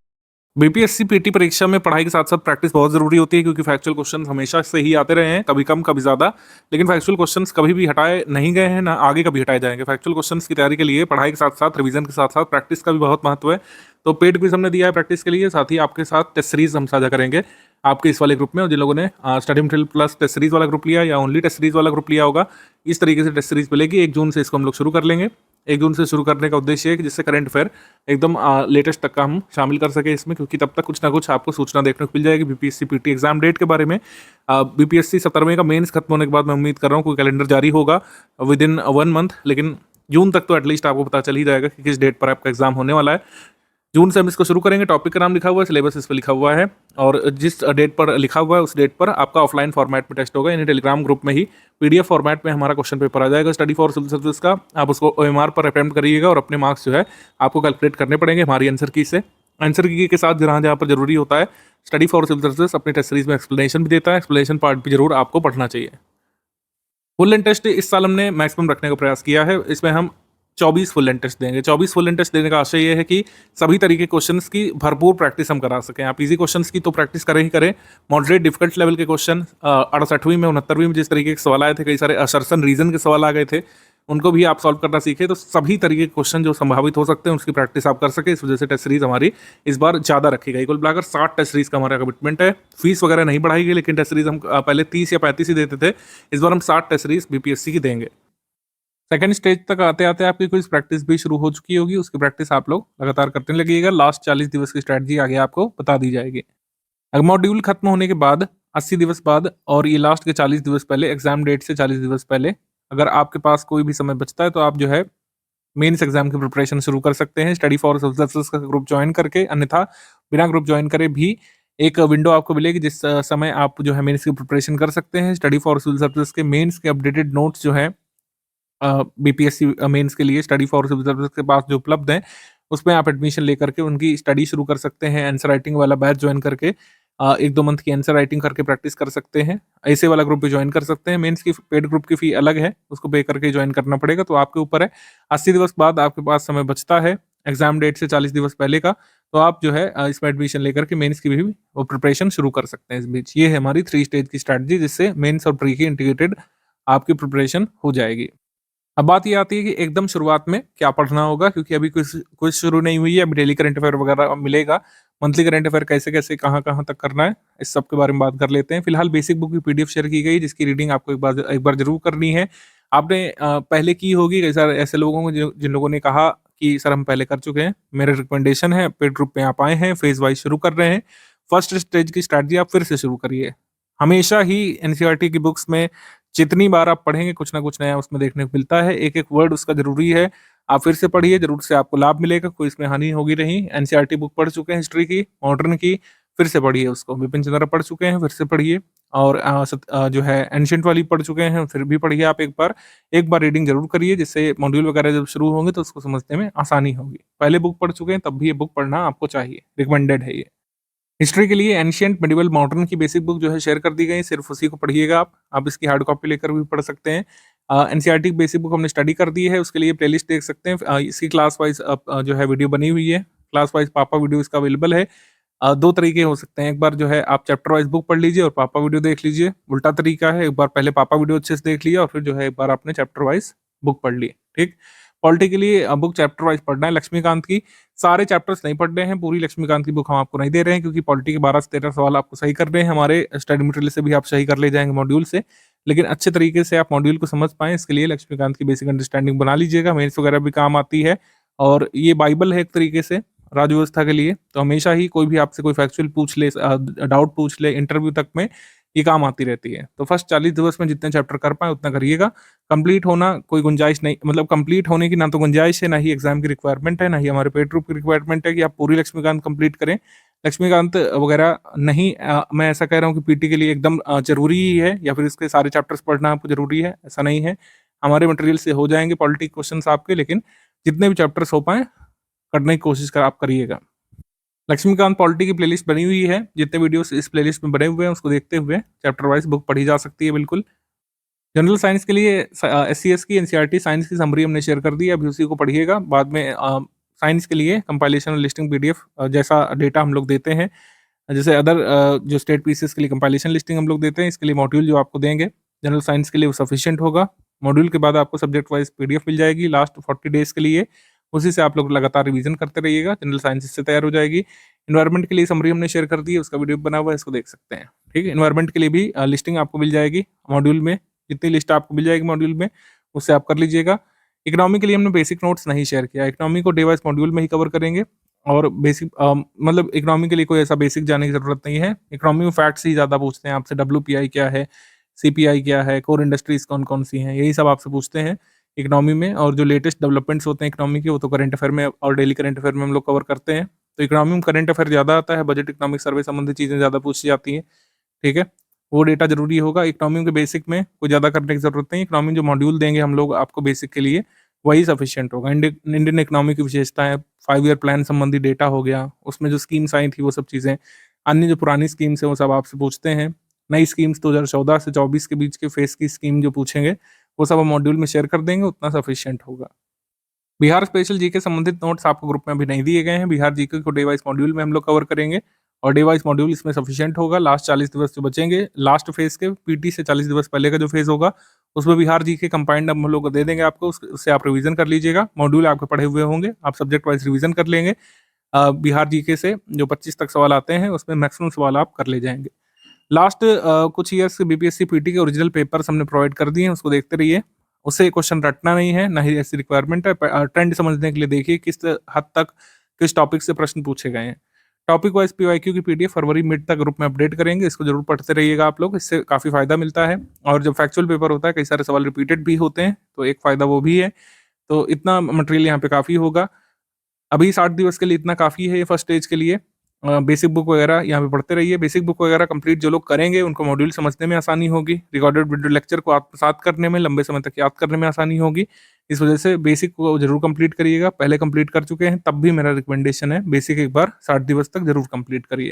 बीपीएससी पीटी परीक्षा में पढ़ाई के साथ साथ प्रैक्टिस बहुत जरूरी होती है क्योंकि फैक्चुअल क्वेश्चंस हमेशा से ही आते रहे हैं, कभी कम कभी ज्यादा, लेकिन फैक्चुअल क्वेश्चंस कभी भी हटाए नहीं गए हैं, ना आगे कभी हटाए जाएंगे। फैक्चुअल क्वेश्चंस की तैयारी के लिए पढ़ाई के साथ साथ रिवीजन के साथ साथ प्रैक्टिस का भी बहुत महत्व है। तो पेड क्विज हमने दिया है प्रैक्टिस के लिए, साथ ही आपके साथ टेस्ट सीरीज हम साझा करेंगे आपके इस वाले ग्रुप में। और जिन लोगों ने study material plus test series वाला ग्रुप लिया या ओनली टेस्ट सीरीज वाला ग्रुप लिया होगा, इस तरीके से टेस्ट सीरीज मिलेगी। 1 जून से इसको हम लोग शुरू कर लेंगे। 1 जून से शुरू करने का उद्देश्य है कि जिससे करंट अफेयर एकदम लेटेस्ट तक का हम शामिल कर सके इसमें, क्योंकि तब तक कुछ ना कुछ आपको सूचना देखने को मिल जाएगी बीपीएससी पीटी एग्जाम डेट के बारे में। बीपीएससी 17वें का मेंस खत्म होने के बाद मैं उम्मीद कर रहा हूँ कोई कैलेंडर जारी होगा विद इन 1 मंथ, लेकिन जून तक तो एटलीस्ट आपको पता चल ही जाएगा कि किस डेट पर आपका एग्जाम होने वाला है। जून से हम इसको शुरू करेंगे। टॉपिक का नाम लिखा हुआ है, सिलेबस इस पर लिखा हुआ है और जिस डेट पर लिखा हुआ है उस डेट पर आपका ऑफलाइन फॉर्मेट में टेस्ट होगा, यानी टेलीग्राम ग्रुप में ही पीडीएफ फॉर्मेट में हमारा क्वेश्चन पेपर आ जाएगा स्टडी फॉर सिविल सर्विस का। आप उसको ओएमआर पर अटेम्प्ट करिएगा और अपने मार्क्स जो है आपको कैलकुलेट करने पड़ेंगे हमारी आंसर की से। आंसर की के साथ जहाँ जहाँ पर जरूरी होता है, स्टडी फॉर सिविल सर्विस अपने टेस्ट सीरीज में एक्सप्लेनेशन भी देता है, एक्सप्लेनेशन पार्ट भी जरूर आपको पढ़ना चाहिए। फुल लेंथ टेस्ट इस साल हमने मैक्सिमम रखने का प्रयास किया है। इसमें हम 24 फुल लेंथ टेस्ट देंगे। 24 फुल लेंथ टेस्ट देने का आशय ये है कि सभी तरीके के क्वेश्चंस की भरपूर प्रैक्टिस हम करा सकें। आप इजी क्वेश्चंस की तो प्रैक्टिस करें ही करें, मॉडरेट डिफिकल्ट लेवल के क्वेश्चन 68वीं में 69वीं में जिस तरीके के सवाल आए थे, कई सारे असर्शन रीजन के सवाल आ गए थे, उनको भी आप सॉल्व करना सीखें। तो सभी तरीके के क्वेश्चन जो संभावित हो सकते हैं उसकी प्रैक्टिस आप कर सके, इस वजह से टेस्ट सीरीज हमारी इस बार ज़्यादा रखी गई। कुल मिलाकर 60 टेस्ट सीरीज का हमारा कमिटमेंट है। फीस वगैरह नहीं बढ़ाई गई, लेकिन टेस्ट सीरीज हम पहले 30 या 35 ही देते थे, इस बार हम 60 टेस्ट सीरीज बीपीएससी की देंगे। सेकंड स्टेज तक आते आते आपकी कुछ प्रैक्टिस भी शुरू हो चुकी होगी, उसकी प्रैक्टिस आप लोग लगातार करने लगिएगा। लास्ट 40 दिवस की स्ट्रैटेजी आगे आपको बता दी जाएगी। अगर मॉड्यूल खत्म होने के बाद 80 दिवस बाद और ये लास्ट के 40 दिवस पहले, एग्जाम डेट से 40 दिवस पहले अगर आपके पास कोई भी समय बचता है तो आप जो है मेंस एग्जाम की प्रिपरेशन शुरू कर सकते हैं स्टडी फॉर सिविल सर्विसेज का ग्रुप ज्वाइन करके। अन्यथा बिना ग्रुप ज्वाइन करे भी एक विंडो आपको मिलेगी जिस समय आप जो है मेंस की प्रिपरेशन कर सकते हैं। स्टडी फॉर सिविल सर्विसेज के मेंस के अपडेटेड नोट्स जो है बीपीएससी मेंस के लिए स्टडी फॉर सिविल सर्विस के पास जो उपलब्ध हैं, उसमें आप एडमिशन लेकर के उनकी स्टडी शुरू कर सकते हैं। आंसर राइटिंग वाला बैच ज्वाइन करके 1-2 मंथ की आंसर राइटिंग करके प्रैक्टिस कर सकते हैं। ऐसे वाला ग्रुप भी ज्वाइन कर सकते हैं। मेंस की पेड ग्रुप की फी अलग है, उसको पे करके ज्वाइन करना पड़ेगा, तो आपके ऊपर है। 80 दिवस बाद आपके पास समय बचता है एग्जाम डेट से 40 दिवस पहले का, तो आप जो है इसमें एडमिशन लेकर के मेंस की भी वो प्रिपरेशन शुरू कर सकते हैं इस बीच। ये है हमारी 3 स्टेज की स्ट्रैटेजी, जिससे मेंस और प्री की इंटीग्रेटेड आपकी प्रिपरेशन हो जाएगी। अब बात ये आती है कि एकदम शुरुआत में क्या पढ़ना होगा, क्योंकि अभी कुछ शुरू नहीं हुई है। अभी डेली करंट अफेयर वगैरह मिलेगा, मंथली करंट अफेयर कैसे कैसे कहाँ कहाँ तक करना है, इस सब के बारे में बात कर लेते हैं। फिलहाल बेसिक बुक की पीडीएफ शेयर की गई, जिसकी रीडिंग आपको एक बार जरूर करनी है। आपने पहले की होगी, कई सारे ऐसे लोगों को जिन लोगों ने कहा कि सर हम पहले कर चुके हैं। मेरे रिकमेंडेशन है पेड ग्रुप में आप आए हैं, फेज वाइज शुरू कर रहे हैं। फर्स्ट स्टेज की स्ट्रैटेजी आप फिर से शुरू करिए। हमेशा ही एनसीईआरटी की बुक्स में जितनी बार आप पढ़ेंगे कुछ ना कुछ नया उसमें देखने को मिलता है। एक-एक वर्ड उसका ज़रूरी है। आप फिर से पढ़िए, ज़रूर से आपको लाभ मिलेगा, कोई इसमें हानि होगी नहीं। एनसीईआरटी बुक पढ़ चुके हैं हिस्ट्री की, मॉडर्न की, फिर से पढ़िए उसको। बिपिन चंद्रा पढ़ चुके हैं, फिर से पढ़िए। और जो है एंशिएंट वाली पढ़ चुके हैं, फिर भी पढ़िए आप एक बार रीडिंग ज़रूर करिए, जिससे मॉड्यूल वगैरह जब शुरू होंगे तो उसको समझने में आसानी होगी। पहले बुक पढ़ चुके हैं तब भी ये बुक पढ़ना आपको चाहिए, रिकमेंडेड है ये। हिस्ट्री के लिए एंशिएंट, मिडिवल, मॉडर्न की बेसिक बुक जो है शेयर कर दी गई है, सिर्फ उसी को पढ़िएगा आप। आप इसकी हार्ड कॉपी लेकर भी पढ़ सकते हैं। एनसीईआरटी की बेसिक बुक हमने स्टडी कर दी है, उसके लिए प्लेलिस्ट देख सकते हैं। इसकी क्लास वाइज जो है वीडियो बनी हुई है, क्लास वाइज पापा वीडियो इसका अवेलेबल है। 2 तरीके हो सकते हैं, एक बार जो है आप चैप्टर वाइज बुक पढ़ लीजिए और पापा वीडियो देख लीजिए। उल्टा तरीका है, एक बार पहले पापा वीडियो अच्छे से देख लिया और फिर जो है एक बार आपने चैप्टर वाइज बुक पढ़ ली, ठीक। पॉलिटी के लिए बुक चैप्टर वाइज पढ़ना है। लक्ष्मीकांत की सारे चैप्टर्स नहीं पढ़ रहे हैं, पूरी लक्ष्मीकांत की बुक हम आपको नहीं दे रहे हैं, क्योंकि पॉलिटी के 12 से 13 सवाल आपको सही करने हैं। हमारे स्टडी मटेरियल से भी आप सही कर ले जाएंगे मॉड्यूल से, लेकिन अच्छे तरीके से आप मॉड्यूल को समझ पाएं, इसके लिए लक्ष्मीकांत की बेसिक अंडरस्टैंडिंग बना लीजिएगा। मेंस वगैरह भी काम आती है और ये बाइबल है एक तरीके से राज्य व्यवस्था के लिए। तो हमेशा ही कोई भी आपसे कोई फैक्चुअल पूछ ले, डाउट पूछ ले, इंटरव्यू तक में ये काम आती रहती है। तो फर्स्ट 40 दिवस में जितने चैप्टर कर पाए उतना करिएगा। कंप्लीट होना कोई गुंजाइश नहीं, मतलब कंप्लीट होने की ना तो गुंजाइश है, ना ही एग्जाम की रिक्वायरमेंट है, ना ही हमारे पेड ग्रुप की रिक्वायरमेंट है कि आप पूरी लक्ष्मीकांत कंप्लीट करें। लक्ष्मीकांत वगैरह नहीं, मैं ऐसा कह रहा हूँ कि पीटी के लिए एकदम जरूरी ही है या फिर इसके सारे चैप्टर्स पढ़ना आपको जरूरी है, ऐसा नहीं है। हमारे मटेरियल से हो जाएंगे पॉलिटिक क्वेश्चन आपके, लेकिन जितने भी चैप्टर्स हो पाए करने की कोशिश कर आप करिएगा। लक्ष्मीकांत पॉलिटी की प्लेलिस्ट बनी हुई है, जितने वीडियोस इस प्लेलिस्ट में बने हुए हैं उसको देखते हुए चैप्टर वाइज बुक पढ़ी जा सकती है बिल्कुल। जनरल साइंस के लिए एससीएस की एनसीईआरटी साइंस की समरी हमने शेयर कर दी है, अभी उसी को पढ़िएगा। बाद में साइंस के लिए कंपाइलेशन और लिस्टिंग पीडीएफ जैसा डेटा हम लोग देते हैं, जैसे अदर जो स्टेट पीसीएस के लिए कंपाइलेशन लिस्टिंग हम लोग देते हैं, इसके लिए मॉड्यूल जो आपको देंगे जनरल साइंस के लिए वो सफिशिएंट होगा। मॉड्यूल के बाद आपको सब्जेक्ट वाइज पीडीएफ मिल जाएगी लास्ट 40 डेज के लिए, उसी से आप लोग लगातार रिवीजन करते रहिएगा, जनरल साइंस इससे तैयार हो जाएगी। इन्वायरमेंट के लिए समरी हमने शेयर कर दी है, उसका वीडियो बना हुआ है, इसको देख सकते हैं, ठीक है। इन्वायरमेंट के लिए भी लिस्टिंग आपको मिल जाएगी मॉड्यूल में, जितनी लिस्ट आपको मिल जाएगी मॉड्यूल में उससे आप कर लीजिएगा। इकोनॉमी के लिए हमने बेसिक नोट्स नहीं शेयर किया, इकोनॉमी को डे वाइज मॉड्यूल में ही कवर करेंगे। और बेसिक मतलब इकोनॉमी के लिए कोई ऐसा बेसिक जाने की जरूरत नहीं है। इकोनॉमी में फैक्ट्स ही ज़्यादा पूछते हैं आपसे, WPI क्या है, CPI क्या है, कोर इंडस्ट्रीज कौन कौन सी हैं, यही सब आपसे पूछते हैं इकोनॉमी में। और जो लेटेस्ट डेवलपमेंट्स होते हैं इकोनॉमी के वो तो करंट अफेयर में और डेली करंट अफेयर में हम लोग कवर करते हैं। तो इकोनॉमी में करंट अफेयर ज़्यादा आता है, बजट इकोनॉमिक सर्वे संबंधित चीज़ें ज़्यादा पूछी जाती हैं, ठीक है। वो डेटा जरूरी होगा। इकोनॉमी के बेसिक में कोई ज़्यादा करने की जरूरत नहीं, इकोनॉमी जो मॉड्यूल देंगे हम लोग आपको बेसिक के लिए वही सफिशिएंट होगा। इंडियन इकोनॉमी की विशेषताएं, 5 ईयर प्लान संबंधी डेटा हो गया, उसमें जो स्कीम्स आई थी वो सब चीज़ें, अन्य जो पुरानी स्कीम्स है वो सब आपसे पूछते हैं। नई स्कीम्स 2014 से 24 के बीच के फेस की स्कीम जो पूछेंगे वो सब हम मॉड्यूल में शेयर कर देंगे, उतना सफिशिएंट होगा। बिहार स्पेशल जीके संबंधित नोट्स आपको ग्रुप में अभी नहीं दिए गए हैं। बिहार जीके को डे वाइज मॉड्यूल में हम लोग कवर करेंगे और डे वाइज मॉड्यूल इसमें सफिशिएंट होगा। लास्ट 40 दिवस जो बचेंगे, लास्ट फेज के पीटी से 40 दिवस पहले का जो फेज होगा उसमें बिहार जीके कंपाइंड हम लोग दे देंगे आपको, उससे आप रिवीजन कर लीजिएगा। मॉड्यूल आपके पढ़े हुए होंगे, आप सब्जेक्ट वाइज रिवीजन कर लेंगे। बिहार जीके से जो 25 तक सवाल आते हैं उसमें मैक्सिमम सवाल आप कर ले जाएंगे। लास्ट कुछ ईयर्स के बीपीएससी पीटी के ओरिजिनल पेपर्स हमने प्रोवाइड कर दिए हैं, उसको देखते रहिए। उससे क्वेश्चन रटना नहीं है, ना ही ऐसी रिक्वायरमेंट है। ट्रेंड समझने के लिए देखिए किस हद तक किस टॉपिक से प्रश्न पूछे गए हैं। टॉपिक वाइज पीवाईक्यू की पीडीएफ फरवरी मिड तक ग्रुप में अपडेट करेंगे, इसको जरूर पढ़ते रहिएगा आप लोग, इससे काफ़ी फायदा मिलता है। और जब फैक्चुअल पेपर होता है कई सारे सवाल रिपीटेड भी होते हैं, तो एक फायदा वो भी है। तो इतना मटेरियल यहाँ पे काफ़ी होगा। अभी 60 दिवस के लिए इतना काफ़ी है ये फर्स्ट स्टेज के लिए। बेसिक बुक वगैरह यहाँ पे पढ़ते रहिए। बेसिक बुक वगैरह कंप्लीट जो लोग करेंगे उनको मॉड्यूल समझने में आसानी होगी, रिकॉर्डेड वीडियो लेक्चर को आत्मसात करने में, लंबे समय तक याद करने में आसानी होगी। इस वजह से बेसिक को जरूर कंप्लीट करिएगा। पहले कंप्लीट कर चुके हैं तब भी मेरा रिकमेंडेशन है बेसिक एक बार 60 दिवस तक जरूर कंप्लीट करिए।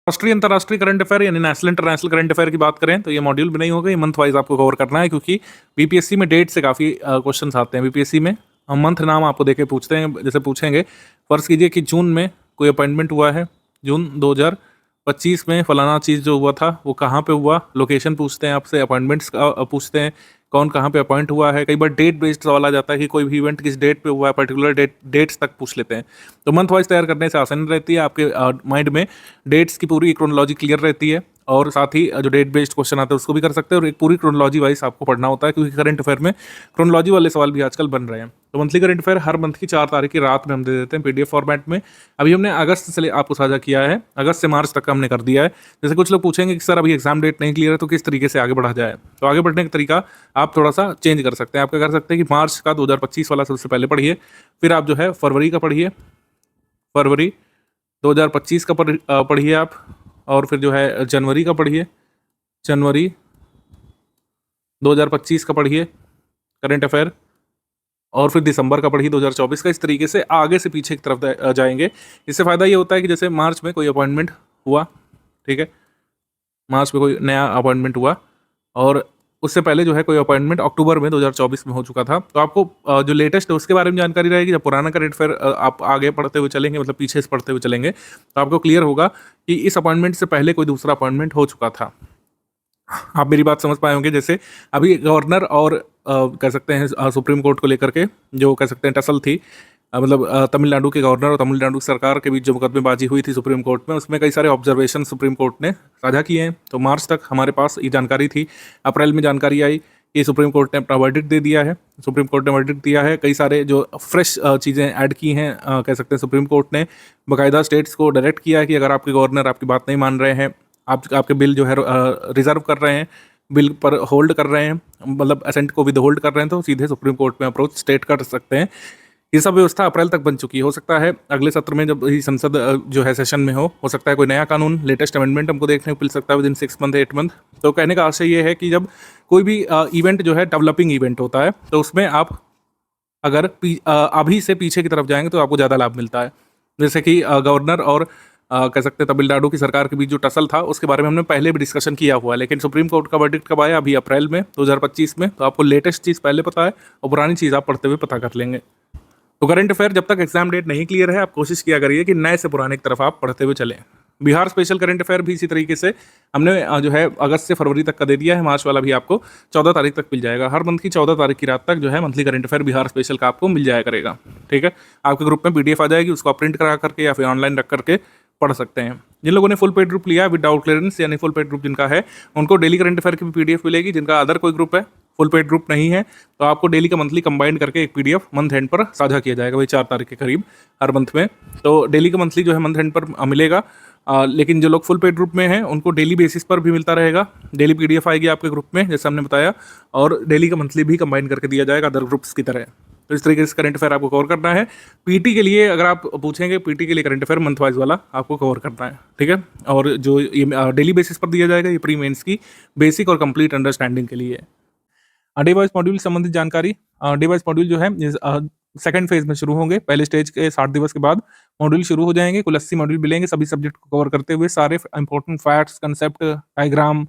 राष्ट्रीय अंतर्राष्ट्रीय करंट अफेयर यानी नेशनल इंटरनेशनल करंट अफेयर की बात करें तो ये मॉड्यूल भी नहीं होगा, ये मंथ वाइज आपको कवर करना है, क्योंकि बीपीएससी में डेट से काफ़ी क्वेश्चन आते हैं। बीपीएससी में हम मंथ नाम आपको देके पूछते हैं, जैसे पूछेंगे फर्ज कीजिए कि जून में कोई अपॉइंटमेंट हुआ है, जून 2025 में फलाना चीज़ जो हुआ था वो कहाँ पे हुआ, लोकेशन पूछते हैं आपसे, अपॉइंटमेंट्स पूछते हैं कौन कहाँ पे अपॉइंट हुआ है। कई बार डेट बेस्ड सवाल आ जाता है कि कोई भी इवेंट किस डेट पे हुआ है, पर्टिकुलर डेट्स तक पूछ लेते हैं। तो मंथ वाइज तैयार करने से आसानी रहती है, आपके माइंड में डेट्स की पूरी क्रोनोलॉजी क्लियर रहती है और साथ ही जो डेट बेस्ड क्वेश्चन आते हैं उसको भी कर सकते हैं, और एक पूरी क्रोनोलॉजी वाइज आपको पढ़ना होता है, क्योंकि करंट अफेयर में क्रोनोलॉजी वाले सवाल भी आजकल बन रहे हैं। तो मंथली करंट अफेयर हर मंथ की 4 तारीख की रात में हम दे देते हैं पीडीएफ फॉर्मेट में। अभी हमने अगस्त से आपको साझा किया है, अगस्त से मार्च तक का हमने कर दिया है। जैसे कुछ लोग पूछेंगे कि सर अभी एग्जाम डेट नहीं क्लियर है तो किस तरीके से आगे बढ़ा जाए, तो आगे बढ़ने का तरीका आप थोड़ा सा चेंज कर सकते हैं। आप क्या कर सकते हैं कि मार्च का 2025 वाला सबसे पहले पढ़िए, फिर आप जो है फरवरी का पढ़िए, फरवरी 2025 का पढ़िए आप, और फिर जो है जनवरी का पढ़िए, जनवरी 2025 का पढ़िए करंट अफेयर, और फिर दिसंबर का पढ़िए 2024 का। इस तरीके से आगे से पीछे की तरफ जाएंगे। इससे फ़ायदा ये होता है कि जैसे मार्च में कोई अपॉइंटमेंट हुआ, ठीक है, मार्च में कोई नया अपॉइंटमेंट हुआ, और उससे पहले जो है कोई अपॉइंटमेंट अक्टूबर में 2024 में हो चुका था, तो आपको जो लेटेस्ट है उसके बारे में जानकारी रहेगी। जब पुराना करंट अफेयर आप आगे पढ़ते हुए चलेंगे, मतलब पीछे से पढ़ते हुए चलेंगे, तो आपको क्लियर होगा कि इस अपॉइंटमेंट से पहले कोई दूसरा अपॉइंटमेंट हो चुका था। आप मेरी बात समझ पाए होंगे। जैसे अभी गवर्नर और कह सकते हैं सुप्रीम कोर्ट को लेकर के जो कह सकते हैं टसल थी, मतलब तमिलनाडु के गवर्नर और तमिलनाडु सरकार के बीच जो मुकदमेबाजी हुई थी सुप्रीम कोर्ट में, उसमें कई सारे ऑब्जर्वेशन सुप्रीम कोर्ट ने साझा किए हैं। तो मार्च तक हमारे पास ये जानकारी थी, अप्रैल में जानकारी आई कि सुप्रीम कोर्ट ने अपना वर्डिक्ट दे दिया है। सुप्रीम कोर्ट ने वर्डिक्ट दिया है, कई सारे जो फ्रेश चीज़ें ऐड की हैं, कह सकते हैं सुप्रीम कोर्ट ने बाकायदा स्टेट्स को डायरेक्ट किया है कि अगर आपके गवर्नर आपकी बात नहीं मान रहे हैं, आपके बिल जो है रिजर्व कर रहे हैं, बिल पर होल्ड कर रहे हैं, मतलब असेंट को विद होल्ड कर रहे हैं, तो सीधे सुप्रीम कोर्ट में अप्रोच स्टेट कर सकते हैं। ये सब व्यवस्था अप्रैल तक बन चुकी है। हो सकता है अगले सत्र में जब ही संसद जो है सेशन में हो सकता है कोई नया कानून लेटेस्ट अमेंडमेंट हमको देखने को मिल सकता है विद इन 6 मंथ 8 मंथ। तो कहने का आशय ये है कि जब कोई भी इवेंट जो है डेवलपिंग इवेंट होता है, तो उसमें आप अगर अभी से पीछे की तरफ जाएंगे तो आपको ज़्यादा लाभ मिलता है। जैसे कि गवर्नर और कह सकते हैं तमिलनाडु की सरकार के बीच जो टसल था उसके बारे में हमने पहले भी डिस्कशन किया हुआ है, लेकिन सुप्रीम कोर्ट का वर्डिक्ट कब आया? अभी अप्रैल में 2025 में। तो आपको लेटेस्ट चीज़ पहले पता है और पुरानी चीज़ आप पढ़ते हुए पता कर लेंगे। तो करंट अफेयर जब तक एग्जाम डेट नहीं क्लियर है, आप कोशिश किया करिए कि नए से पुराने की तरफ आप पढ़ते हुए चलें। बिहार स्पेशल करंट अफेयर भी इसी तरीके से हमने जो है अगस्त से फरवरी तक का दे दिया है। मार्च वाला भी आपको 14 तारीख तक मिल जाएगा। हर मंथ की 14 तारीख की रात तक जो है monthly current affair Bihar special का आपको मिल जाया करेगा। ठीक है, आपके ग्रुप में पीडीएफ आ जाएगी, उसको आप प्रिंट करा करके या फिर ऑनलाइन रख करके पढ़ सकते हैं। जिन लोगों ने फुल पेड ग्रुप लिया है विदाउट क्लियरेंस, यानी फुल पेड ग्रुप जिनका है, उनको डेली करंट अफेयर की भी पीडीएफ मिलेगी। जिनका अदर कोई ग्रुप है, फुल पेड ग्रुप नहीं है, तो आपको डेली का मंथली कंबाइंड करके एक पीडीएफ मंथ एंड पर साझा किया जाएगा, वही 4 तारीख के करीब हर मंथ में। तो डेली का मंथली जो है मंथ एंड पर मिलेगा। लेकिन जो लोग फुल पेड ग्रुप में हैं उनको डेली बेसिस पर भी मिलता रहेगा। डेली पीडीएफ आएगी आपके ग्रुप में जैसे हमने बताया, और डेली का मंथली भी कंबाइन करके दिया जाएगा अदर ग्रुप्स की तरह। तो इस तरीके से करंट अफेयर आपको कवर करना है। पीटी के लिए अगर आप पूछेंगे, पीटी के लिए करंट अफेयर मंथ वाइज वाला आपको कवर करना है। ठीक है, और जो ये डेली बेसिस पर दिया जाएगा, ये प्री मेंस की बेसिक और कंप्लीट अंडरस्टैंडिंग के लिए। डे वाइज मॉड्यूल संबंधित जानकारी, डे वाइज मॉड्यूल जो है सेकंड फेज में शुरू होंगे। पहले स्टेज के 60 दिवस के बाद मॉड्यूल शुरू हो जाएंगे। कुल 80 मॉड्यूल मिलेंगे, सभी सब्जेक्ट को कवर करते हुए सारे इंपॉर्टेंट फैक्ट्स, कंसेप्ट, डायग्राम,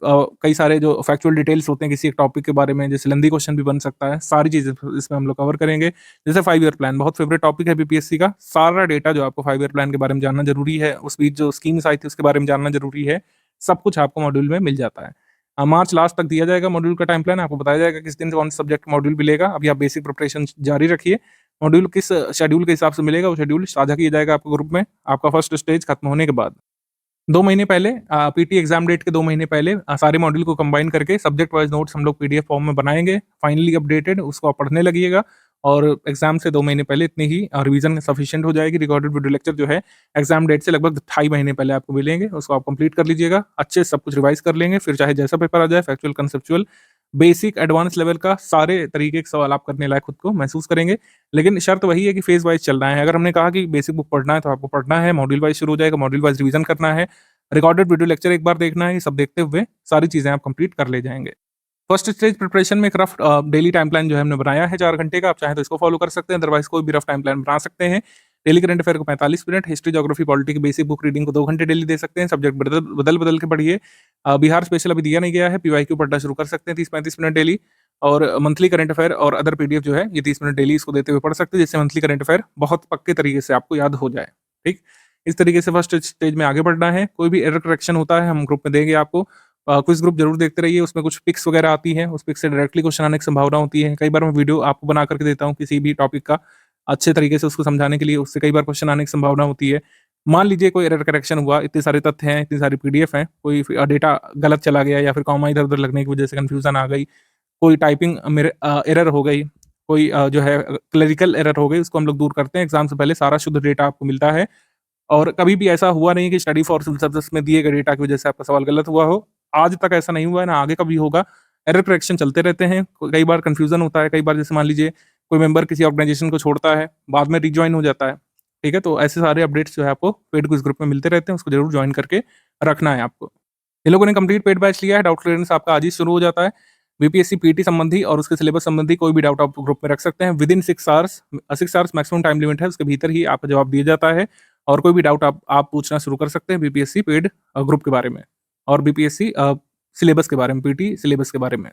कई सारे जो फैक्चुअल डिटेल्स होते हैं किसी एक टॉपिक के बारे में, जैसे लेंदी क्वेश्चन भी बन सकता है, सारी चीज़ें इसमें हम लोग कवर करेंगे। जैसे 5 ईयर प्लान बहुत फेवरेट टॉपिक है बीपीएससी का। सारा डेटा जो आपको 5 ईयर प्लान के बारे में जानना जरूरी है, उस बीच जो स्कीम्स आई थी उसके बारे में जानना जरूरी है, सब कुछ आपको मॉड्यूल में मिल जाता है। मार्च लास्ट तक दिया जाएगा मॉड्यूल का टाइम प्लान, आपको बताया जाएगा किस दिन कौन सा सब्जेक्ट मॉड्यूल मिलेगा। अभी आप बेसिक प्रिपरेशन जारी रखिए। मॉड्यूल किस शेड्यूल के हिसाब से मिलेगा वो शेड्यूल साझा किया जाएगा आपके ग्रुप में आपका फर्स्ट स्टेज खत्म होने के बाद। 2 महीने पहले पीटी एग्जाम डेट के 2 महीने पहले सारे मॉड्यूल को कंबाइन करके सब्जेक्ट वाइज नोट्स हम लोग पीडीएफ फॉर्म में बनाएंगे, फाइनली अपडेटेड। उसको आप पढ़ने लगिएगा और एग्जाम से 2 महीने पहले इतनी ही रिवीजन सफिशिएंट हो जाएगी। रिकॉर्डेड वीडियो लेक्चर जो है एग्जाम डेट से लगभग 2.5 महीने पहले आपको मिलेंगे, उसको आप कंप्लीट कर लीजिएगा, अच्छे से सब कुछ रिवाइज कर लेंगे। फिर चाहे जैसा पेपर आ जाए, factual, conceptual, basic, advance level का सारे तरीके के सवाल आप करने लायक खुद को महसूस करेंगे। लेकिन शर्त वही है कि फेज वाइज चलना है। अगर हमने कहा कि बेसिक बुक पढ़ना है तो आपको पढ़ना है, मॉड्यूल वाइज शुरू हो जाएगा, मॉड्यूल वाइज रिवीजन करना है, रिकॉर्डेड वीडियो लेक्चर एक बार देखना है, ये सब देखते हुए सारी चीजें आप कंप्लीट कर ले जाएंगे। फर्स्ट स्टेज प्रिपरेशन में एक रफ डेली टाइम प्लान जो है हमने बनाया है 4 घंटे का, आप चाहे तो इसको फॉलो कर सकते हैं, अदरवाइज कोई भी रफ टाइम प्लान बना सकते हैं। डेली करंट अफेयर को 45 मिनट, हिस्ट्री, ज्योग्राफी, पॉलिटी की बेसिक बुक रीडिंग को 2 घंटे डेली दे सकते हैं। सब्जेक्ट बदल बदल के पढ़िए। बिहार स्पेशल अभी दिया नहीं गया है, पीवाईक्यू पढ़ना शुरू कर सकते हैं 30-35 मिनट डेली। और मंथली करंट अफेयर और अदर पीडीएफ जो है ये 30 मिनट डेली इसको देते हुए पढ़ सकते हैं, जिससे मंथली करंट अफेयर बहुत पक्के तरीके से आपको याद हो जाए। ठीक, इस तरीके से फर्स्ट स्टेज में आगे बढ़ना है। कोई भी एरर करेक्शन होता है हम ग्रुप में देंगे आपको। क्विज ग्रुप जरूर देखते रहिए, उसमें कुछ पिक्स वगैरह आती है, उस पिक्स से डायरेक्टली क्वेश्चन आने की संभावना होती है। कई बार मैं वीडियो आपको बना करके देता हूँ किसी भी टॉपिक का अच्छे तरीके से उसको समझाने के लिए, उससे कई बार क्वेश्चन आने की संभावना होती है। मान लीजिए कोई एरर करेक्शन हुआ, इतने सारे तथ्य हैं, इतनी सारी पीडीएफ हैं, कोई डेटा गलत चला गया या फिर कॉमा इधर-उधर लगने की वजह से कन्फ्यूज़न आ गई, कोई टाइपिंग मेरे एरर हो गई, कोई जो है क्लेरिकल एरर हो गई, उसको हम लोग दूर करते हैं। एग्ज़ाम से पहले सारा शुद्ध डेटा आपको मिलता है और कभी भी ऐसा हुआ नहीं कि स्टडी फॉर सिविल सर्विसेज में दिए गए डेटा की वजह से आपका सवाल गलत हुआ हो। आज तक ऐसा नहीं हुआ है, ना आगे कभी होगा। एरर करेक्शन चलते रहते हैं, कई बार कन्फ्यूज़न होता है, कई बार जैसे मान लीजिए कोई मेंबर किसी ऑर्गेनाइज़ेशन को छोड़ता है, बाद में रिजॉइन हो जाता है, ठीक है? तो ऐसे सारे अपडेट्स जो है आपको पेड क्विज़ ग्रुप में मिलते रहते हैं, उसको ज़रूर जॉइन करके रखना है आपको। जिन लोगों ने कंप्लीट पेड बैच लिया है, डाउट क्लियरेंस आपका आज ही शुरू हो जाता है। बीपीएससी पीटी संबंधी और उसके सिलेबस संबंधी कोई भी डाउट आप ग्रुप में रख सकते हैं। Within 6 hours 6 hours maximum time limit है, उसके भीतर ही आपका जवाब दिया जाता है और कोई भी डाउट आप पूछना शुरू कर सकते हैं बीपीएससी पेड ग्रुप के बारे में और बीपीएससी सिलेबस के बारे में, पीटी सिलेबस के बारे में।